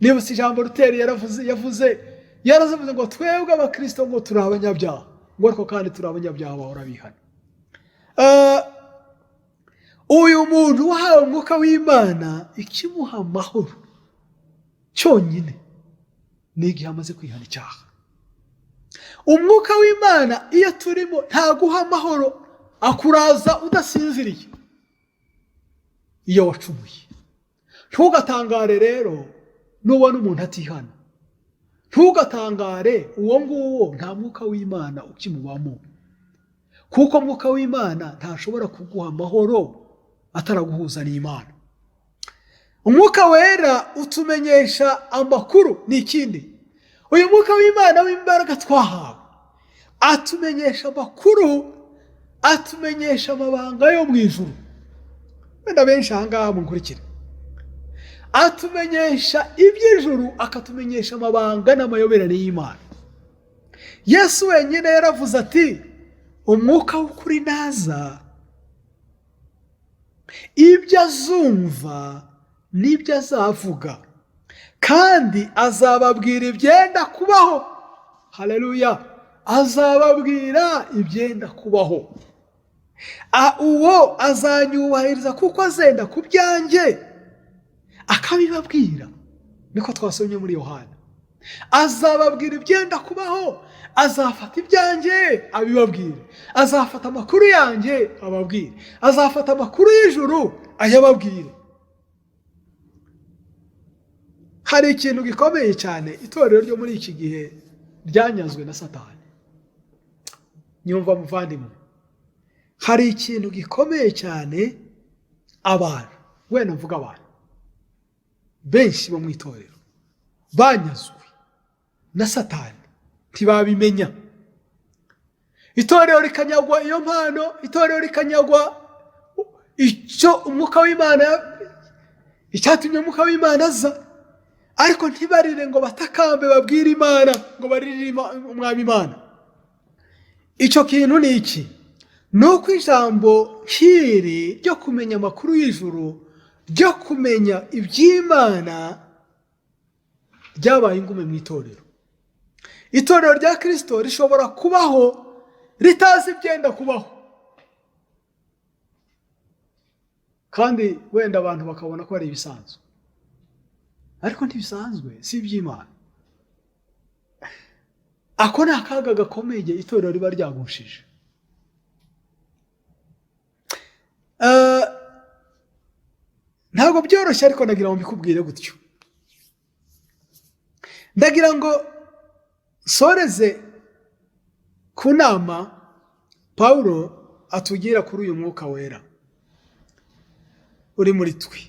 Niba si ijambo Luteri yaravuze ngo twebwe abakristo ngo turi abanyabyaha, ngo ariko kandi turi abanyabyaha bahora bihana. uyu muntu wahawe umwuka w'Imana ikimuha amahoro cyonyine ni igihe amaze kwihana icyaha. Umwuka w'Imana iyo turimo ntaguha amahoro, akuraza udasinziriye iyo wacumuye. Ntugatangare rero nubona umuntu atihana, ntugatangare uwo nguwo nta mwuka w'Imana ukimubamo, kuko umwuka w'Imana ntashobora kuguha amahoro ataraguhuza n'Imana. Umwuka Wera utumenyesha amakuru ni ikindi. Uyu mwuka w'Imana w'imbaraga twahawe atumenyesha amakuru, atumenyesha amabanga yo mu ijuru. Wenda benshi ahangaha munkurikire, atumenyesha iby'ijuru, akatumenyesha amabanga n'amayoberane y'Imana. Yesu wenyine yaravuze ati umwuka w'ukuri naza, ibyo azumva n'ibyo azavuga, kandi azababwira ibyenda kubaho. Haleluya! Azababwira ibyenda kubaho. Uwo azanyubahiriza kuko azenda ku byanjye akabibabwira, niko twasomye muri Yohana. Azababwira ibyenda kubaho, azafata ibyanjye abibabwire, azafata amakuru yanjye ababwire, azafata amakuru y'ijuru ayababwire. Hari ikintu gikomeye cyane itorero ryo muri iki gihe ryanyazwe na satani. Nyumva muvandimwe, hari ikintu gikomeye cyane abantu, wenda mvuga abantu benshi bo mu itorero banyazwe na satani, ntibabimenya. Itorero rikanyagwa iyo mpano, itorero rikanyagwa icyo umwuka w'Imana, icyatumye umwuka w'Imana aza, ariko ntibarire ngo batakambe babwire Imana, ngo baririre Umwami Imana. Icyo kintu ni iki? Nuko ijambo nkiri ryo kumenya amakuru y'ijuru, ryo kumenya iby'Imana ryabaye ingume mu itorero. Itorero rya Kristo rishobora kubaho ritazi ibyenda kubaho, kandi wenda abantu bakabona ko ari ibisanzwe, ariko ntibisanzwe, si iby'Imana. Ako ni akaga gakomeye itorero riba ryagushije. Ntabwo byoroshye, ariko ndagira ngo mbikubwire gutyo. Ndagira ngo soreze ku nama Pawulo atugira kuri uyu mwuka wera uri muri twe.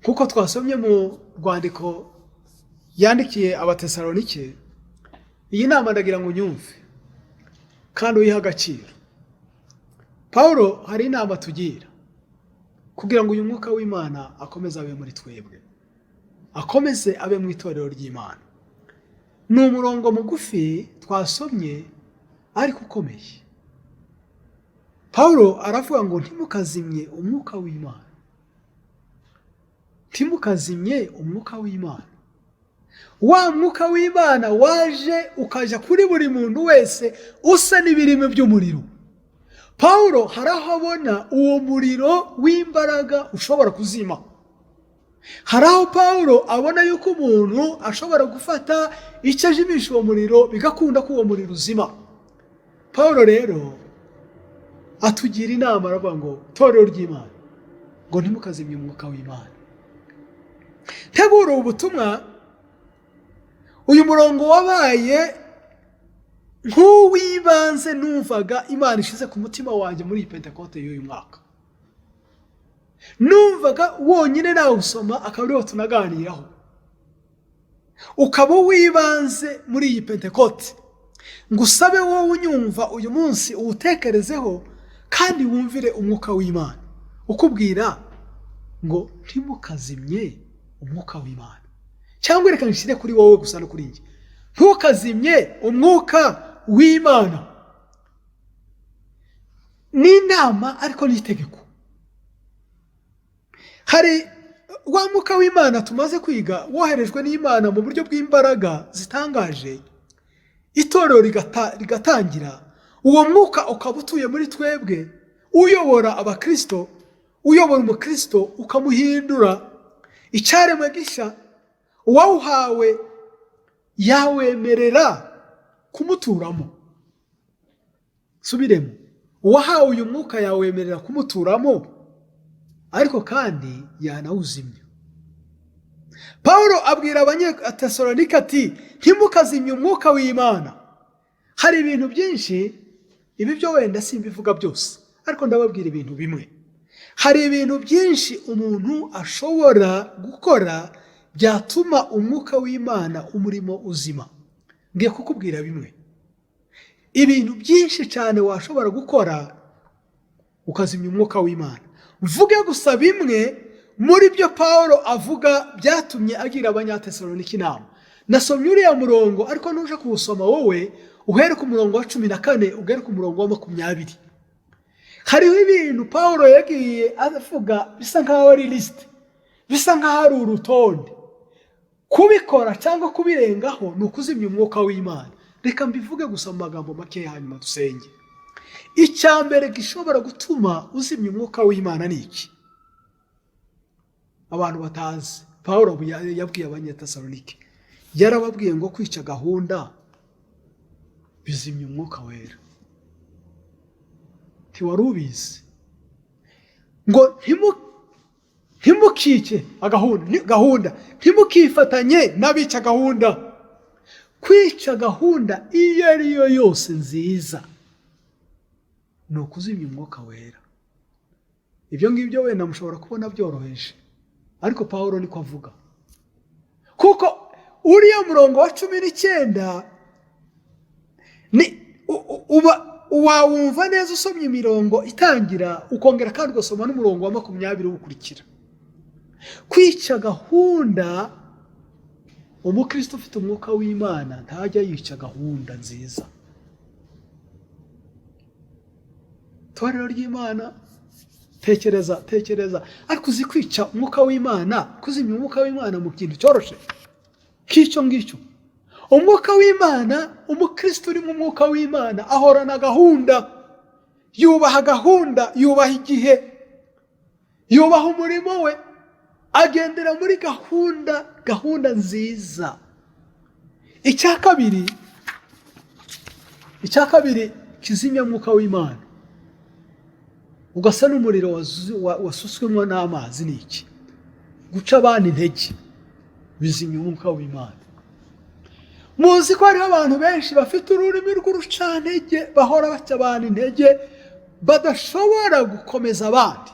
Kuko twasomye mu rwandiko yandikiye Abatesalonike, iyi nama ndagira ngo unyumve kandi uyihe agaciro. Pawulo hari inama tugira kugira ngo uyu mwuka w'Imana akomeze abe muri twebwe, akomeze abe mu itorero ry'Imana. Ni umurongo mugufi twasomye ariko ukomeye. Pawulo aravuga ngo ntimukazimye umwuka w'Imana. Ntimukazimye umwuka w'Imana. Wa mwuka w'Imana waje ukaja kuri buri muntu wese usa n'ibirimi by'umuriro. Pawulo harahabona uwo muriro w'imbaraga ushobora kuzima. Haraho Pawulo abona yuko umuntu ashobora gufata icyo ajimisha uwo muriro bigakunda ko uwo muriro uzima. Pawulo rero atugira inama, aravuga ngo itorero ry'Imana, ngo ntimukazimye umwuka w'Imana. Tegura ubutumwa, uyu murongo wabaye nk'uwibanze numvaga Imana ishize ku mutima wanjye muri iyi Pentekote y'uyu mwaka. Numvaga wonyine nawusoma akaba ariho tunaganiraho, ukaba wibanze muri iyi Pentekote. Ngusabe wowe unyumva uyu munsi uwutekerezeho kandi wumvire umwuka w'Imana ukubwira ngo ntimukazimye umwuka w'Imana. Cyangwa reka nshire kuri wowe gusa no kuri njye, ntukazimye umwuka w'Imana. Ni inama ariko ni itegeko. Hari wa mwuka w'Imana tumaze kwiga woherejwe n'Imana mu buryo bw'imbaraga zitangaje, itorero rigatangira, uwo mwuka ukaba utuye muri twebwe, uyobora abakristo, uyobora umukristo ukamuhindura icyaremwe gishya, uwawuhawe yawemerera kumuturamo. Subiremo, uwahawe uyu mwuka yawemerera kumuturamo, ariko kandi yanawuzimya. Pawulo abwira Abanyatesalonike ati ntimukazimye umwuka w'Imana. Hari ibintu byinshi, ibi byo wenda simbivuga byose, ariko ndababwira ibintu bimwe. Hari ibintu byinshi umuntu ashobora gukora byatuma umwuka w'Imana umurimo uzima. Ngiye kukubwira bimwe. Ibintu byinshi cyane washobora gukora ukazimya umwuka w'Imana. Mvuge gusa bimwe muri byo Pawulo avuga byatumye agira Abanyatesalonike inama. Nasomye uriya murongo, ariko nuje kuwusoma wowe uhere ku murongo wa 14 ugere ku murongo wa 20. Hariho ibintu Pawulo yagiye avuga bisa nkaho ari list, bisa nkaho ari urutonde. Kubikora cyangwa kubirengaho ni ukuzimya umwuka w'Imana. Reka mbivuge gusa mu magambo make, hanyuma dusenge. Icyambere gishobora gutuma uzimya umwuka w'Imana ni iki? Abantu batazi, Pawulo yabwiye Abanyatesalonike, yarababwiye ngo kwica gahunda bizimya umwuka wera. Ntiwari ubizi ngo ntimukice gahunda, ntimukifatanye n'abica gahunda. Kwica gahunda iyo ari yo yose nziza ni ukuzimya umwuka wera. Ibyo ngibyo wenda mushobora kubona byoroheje, ariko Pawulo niko avuga. Kuko uriya murongo wa 19 wawumva neza usomye imirongo itangira, ukongera kandi ugasoma n'umurongo wa 20 ukurikira. Kwica gahunda, umukristo ufite umwuka w'Imana ntajya yica gahunda nziza. Itorero ry'Imana, tekereza, ariko uzi kwica umwuka w'Imana, kuzimya umwuka w'Imana mu kintu cyoroshe k'icyo ngicyo. Umwuka w'Imana, umukristo uri mu mwuka w'Imana ahorana gahunda, yubaha gahunda, yubaha igihe, yubaha umurimo we, agendera muri gahunda nziza. Icya kabiri kizimya umwuka w'Imana ugasa n'umuriro wasutswemo n'amazi ni iki? Guca abantu intege bizimya umwuka w'Imana. Muzi ko hariho abantu benshi bafite ururimi rw'urucantege, bahora baca abantu intege, badashobora gukomeza abandi.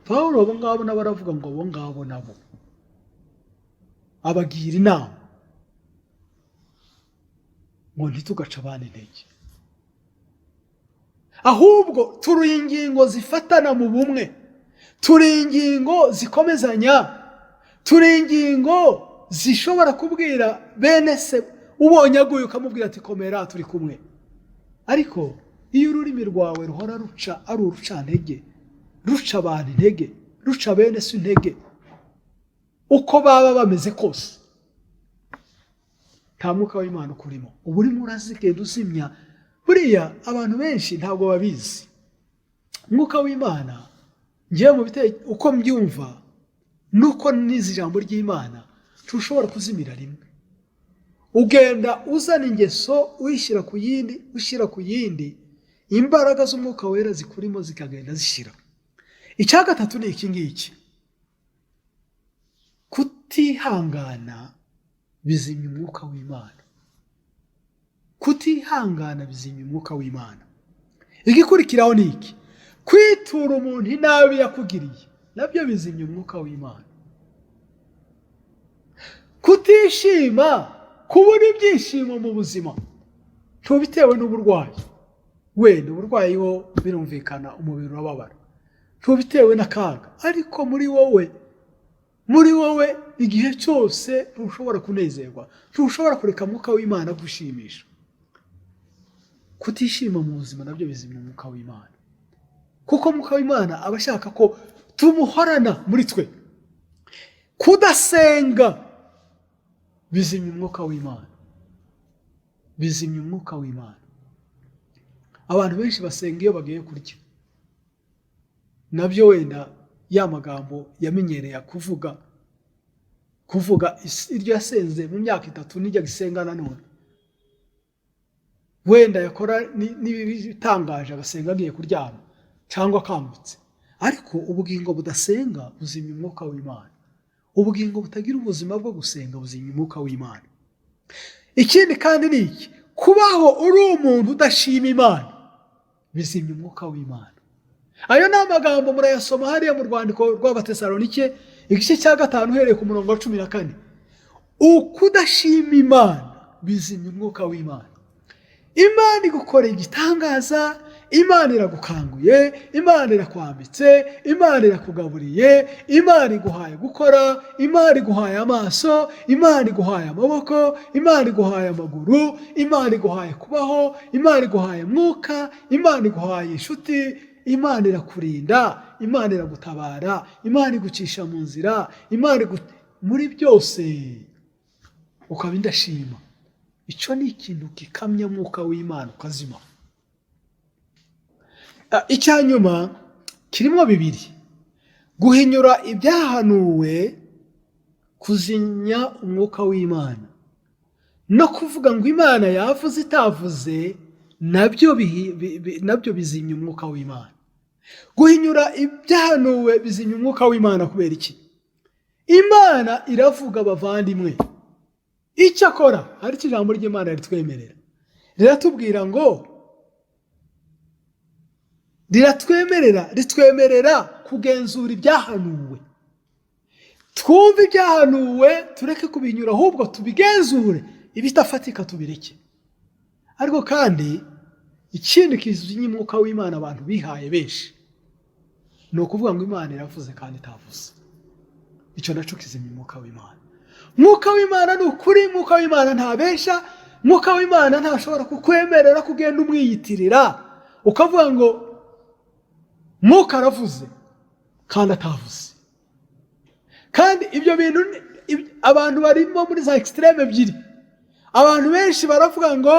Pawulo abo ngabo nabo aravuga ngo abo ngabo nabo abagira inama ngo ntitugaca abantu intege, ahubwo turi ingingo zifatana mu bumwe, turi ingingo zikomezanya, turi ingingo zishobora kubwira bene se, ubonye aguye ukamubwira ati komera turi kumwe. Ariko iyo ururimi rwawe ruhora ruca ari urucantege, ruca abantu intege, ruca bene se intege, uko baba bameze kose, nta mwuka w'Imana ukurimo. Ubu urimo urazigenda uzimya. Buriya abantu benshi ntabwo babizi. Umwuka w'Imana ngiye mu uko mbyumva nuko nizi ijambo ry'Imana tushobora kuzimira rimwe. Ugenda uzana ingeso uyishyira ku yindi, ushyira ku yindi, imbaraga z'umwuka wera zikurimo zikagenda zishira. Icya gatatu ni iki ngiki: kutihangana bizimya umwuka w'Imana. Kutihangana bizimya umwuka w'Imana. Igikurikiraho ni iki: kwitura umuntu inabi yakugiriye, nabyo bizimya umwuka w'Imana. Kutishima, kubura ibyishimo mu buzima, ntubitewe n'uburwayi. Wenda uburwayi wo birumvikana, umubiri urababara, ntubitewe n'akaga, ariko muri wowe igihe cyose ntushobora kunezerwa, ntushobora kureka umwuka w'Imana gushimisha. Kutishima mu buzima nabyo bizimya umwuka w'Imana, kuko umwuka w'Imana aba ashaka ko tumuhorana muri twe. Kudasenga bizimya umwuka w'Imana, bizimya umwuka w'Imana. abantu benshi basenga iyo bagiye kurya, nabyo wenda ya magambo yamenyereye kuvuga iryo yasenze mu myaka 3 nijya gisenga nanone, wenda yakora n'ibitangaje agasenga agiye kuryama cyangwa akambutse. Ariko ubugingo budasenga buzimya umwuka w'Imana, ubugingo butagira ubuzima bwo gusenga buzimya umwuka w'Imana. Ikindi kandi ni iki, kubaho uri umuntu udashima Imana bizimya umwuka w'Imana. Ayo ni amagambo murayasoma hariya mu rwandiko rw'Abatesalonike igice cya 5 uhereye ku murongo wa 14. Ukudashima Imana bizimya umwuka w'Imana. Imana igukoreye igitangaza, Imana iragukanguye, Imana irakwambitse, Imana irakugaburiye, Imana iguhaye gukora, Imana iguhaye amaso, Imana iguhaye amaboko, Imana iguhaye amaguru, Imana iguhaye kubaho, Imana iguhaye mwuka, Imana iguhaye inshuti, Imana irakurinda, Imana iragutabara, Imana igucisha mu nzira, Imana muri byose ukaba indashima. Icyo ni ikintu gikamya umwuka w'Imana ukazima. Icyanyuma kirimo bibiri: guhinyura ibyahanuwe, kuzinya umwuka w'Imana, no kuvuga ngo Imana yavuze itavuze, nabyo bizimya umwuka w'Imana. Guhinyura ibyahanuwe bizimya umwuka w'Imana kubera iki? Imana iravuga bavandimwe. Icyo akora hari ijambo ry'Imana ritwemerera, ritwemerera kugenzura ibyahanuwe. Twumve ibyahanuwe, tureke kubinyura, ahubwo tubigenzure, ibitafatika tubireke. Ariko kandi ikindi kizimya umwuka w'Imana abantu bihaye benshi, ni ukuvuga ngo Imana iravuze kandi itavuze. Icyo naco kizimya umwuka w'Imana. Mwuka w'Imana ni ukuri, Mwuka w'Imana ntabesha, Mwuka w'Imana ntashobora kukwemerera kugenda umwiyitirira ukavuga ngo Mwuka aravuze kandi atavuze. Kandi ibyo bintu abantu barimo muri za extreme ebyiri. Abantu benshi baravuga ngo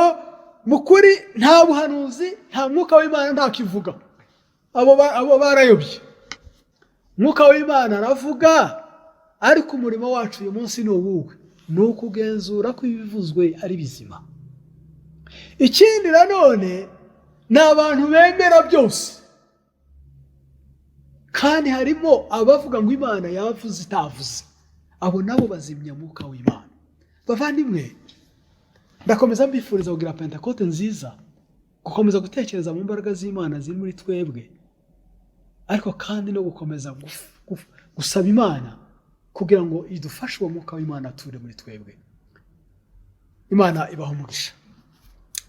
mukuri nta buhanuzi, nta Mwuka w'Imana ntakivuga. Abo barayobye. Mwuka w'Imana aravuga, ariko umurimo wacu uyu munsi ni uwuhe? Ni ukugenzura ko ibivuzwe ari bizima. Ikindi nanone ni abantu bemera byose, kandi harimo abavuga ngo Imana yavuze itavuze. Abo nabo bazimya umwuka w'Imana. Bavandimwe, ndakomeza mbifuriza kugira Pentekote nziza, gukomeza gutekereza mu mbaraga z'Imana ziri muri twebwe, ariko kandi no gukomeza gusaba Imana kugira ngo idufashe uwo mwuka w'Imana ature muri twebwe. Imana ibaho umugisha.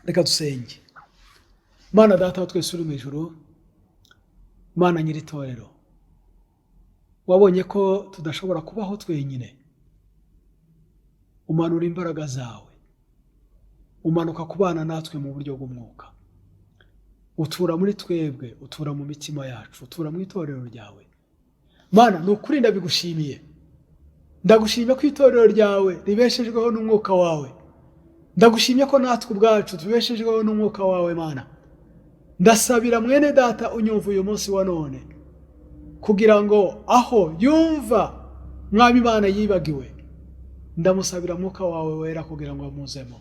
Reka dusenge. Mana Data wa twese uri mu ijuru, Mana nyiri Itorero, wabonye ko tudashobora kubaho twenyine. Umanura imbaraga zawe, umanuka kubana natwe mu buryo bw'umwuka. Utura muri twebwe, utura mu mitima yacu, utura mu itorero ryawe. Mana, nukuri ndabigushimiye. Ndagushimye ko itorero ryawe ribeshejweho n'umwuka wawe. Ndagushimye ko natwe ubwacu tubeshejweho n'umwuka wawe Mana. Ndasabira mwene data unyumva uyu munsi wa none, kugira ngo aho yumva Mwami Imana yibagiwe, ndamusabira Mwuka wawe wera kugira ngo amuzemo.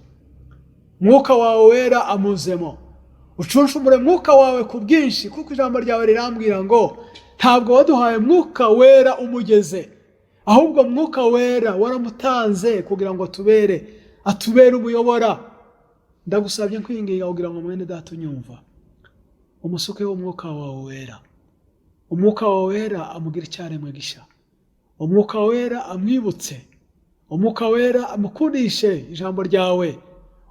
Mwuka wawe wera amuzemo. Ucunshumure Mwuka wawe ku bwinshi, kuko ijambo ryawe rirambwira ngo ntabwo waduhaye Mwuka wera umugeze, ahubwo Mwuka wera waramutanze kugira ngo atubere umuyobora. Ndagusabye kwinginga kugira ngo mwene data unyumva umusukeho Umwuka wawe wera. Umwuka wawe wera amugira icyaremwe gisha. Umwuka wera amwibutse. Umwuka wera amukundishe ijambo ryawe.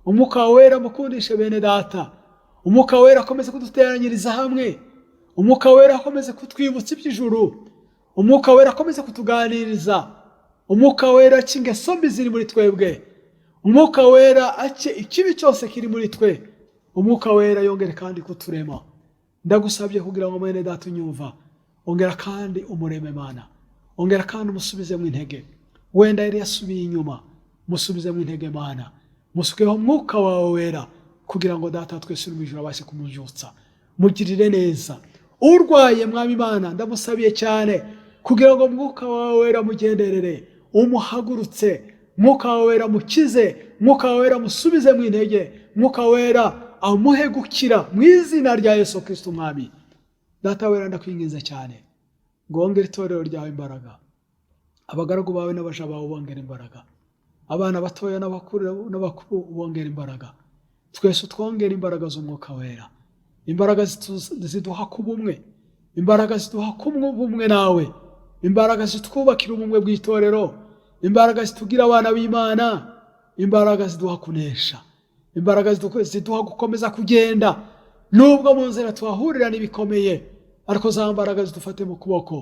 Umwuka wera amukundishe bene data. Umwuka wera akomeze kuduteranyiriza hamwe. Umwuka wera akomeze kutwibutsa iby'ijuru. Umwuka wera akomeze kutuganiriza. Umwuka wera cy'ingeso mbi ziri muri twebwe. Umwuka wera ace ikibi cyose kiri muri twe. Umwuka wera yongere kandi kuturema. Ndagusabye kugira ngo mwene data unyumva, ongera kandi umureme Mana. Ongera kandi umusubize mu intege. Wenda yari yasubiye inyuma, musubize mu intege Mana. Musukeho Mwuka wawe wera kugira ngo data twese uri mu ijuru abashe kumubyutsa. Mugirire neza urwaye Mwami Imana, ndamusabiye cyane kugira ngo Mwuka Wera mugenderere, umuhagurutse, Mwuka Wera mukize, Mwuka Wera musubize mu intege, Mwuka Wera amuhe gukira mu izina rya Yesu Kristo Umwami. Data wera ndakwinginze cyane ngo wongere itorero ryawe imbaraga, abagaragu bawe n'abaja bawe bongere imbaraga, abana batoya n'abakuru bongere imbaraga, twese twongere imbaraga z'Umwuka Wera, imbaraga ziduha kuba umwe, imbaraga ziduha kuba umwe nawe, imbaraga zitwubakira ubumwe bw'itorero, imbaraga zitugira abana b'Imana, imbaraga ziduha kunesha, imbaraga ziduha gukomeza kugenda nubwo mu nzira twahurira n'ibikomeye, ariko za mbaraga zidufate mu kuboko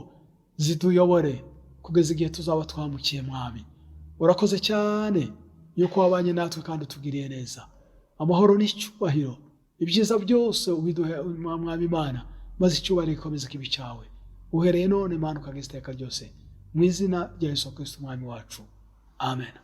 ziduyobore kugeza igihe tuzaba twamukiye. Mwami urakoze cyane yuko wabanye natwe kandi utugiriye neza. Amahoro n'icyubahiro, ibyiza byose ubiduhe Mwami Imana, maze icyubahiro gikomeze kibi cyawe uhereye none Imana ukageza iteka ryose, mu izina rya Yesu Kristo Umwami wacu. Amen.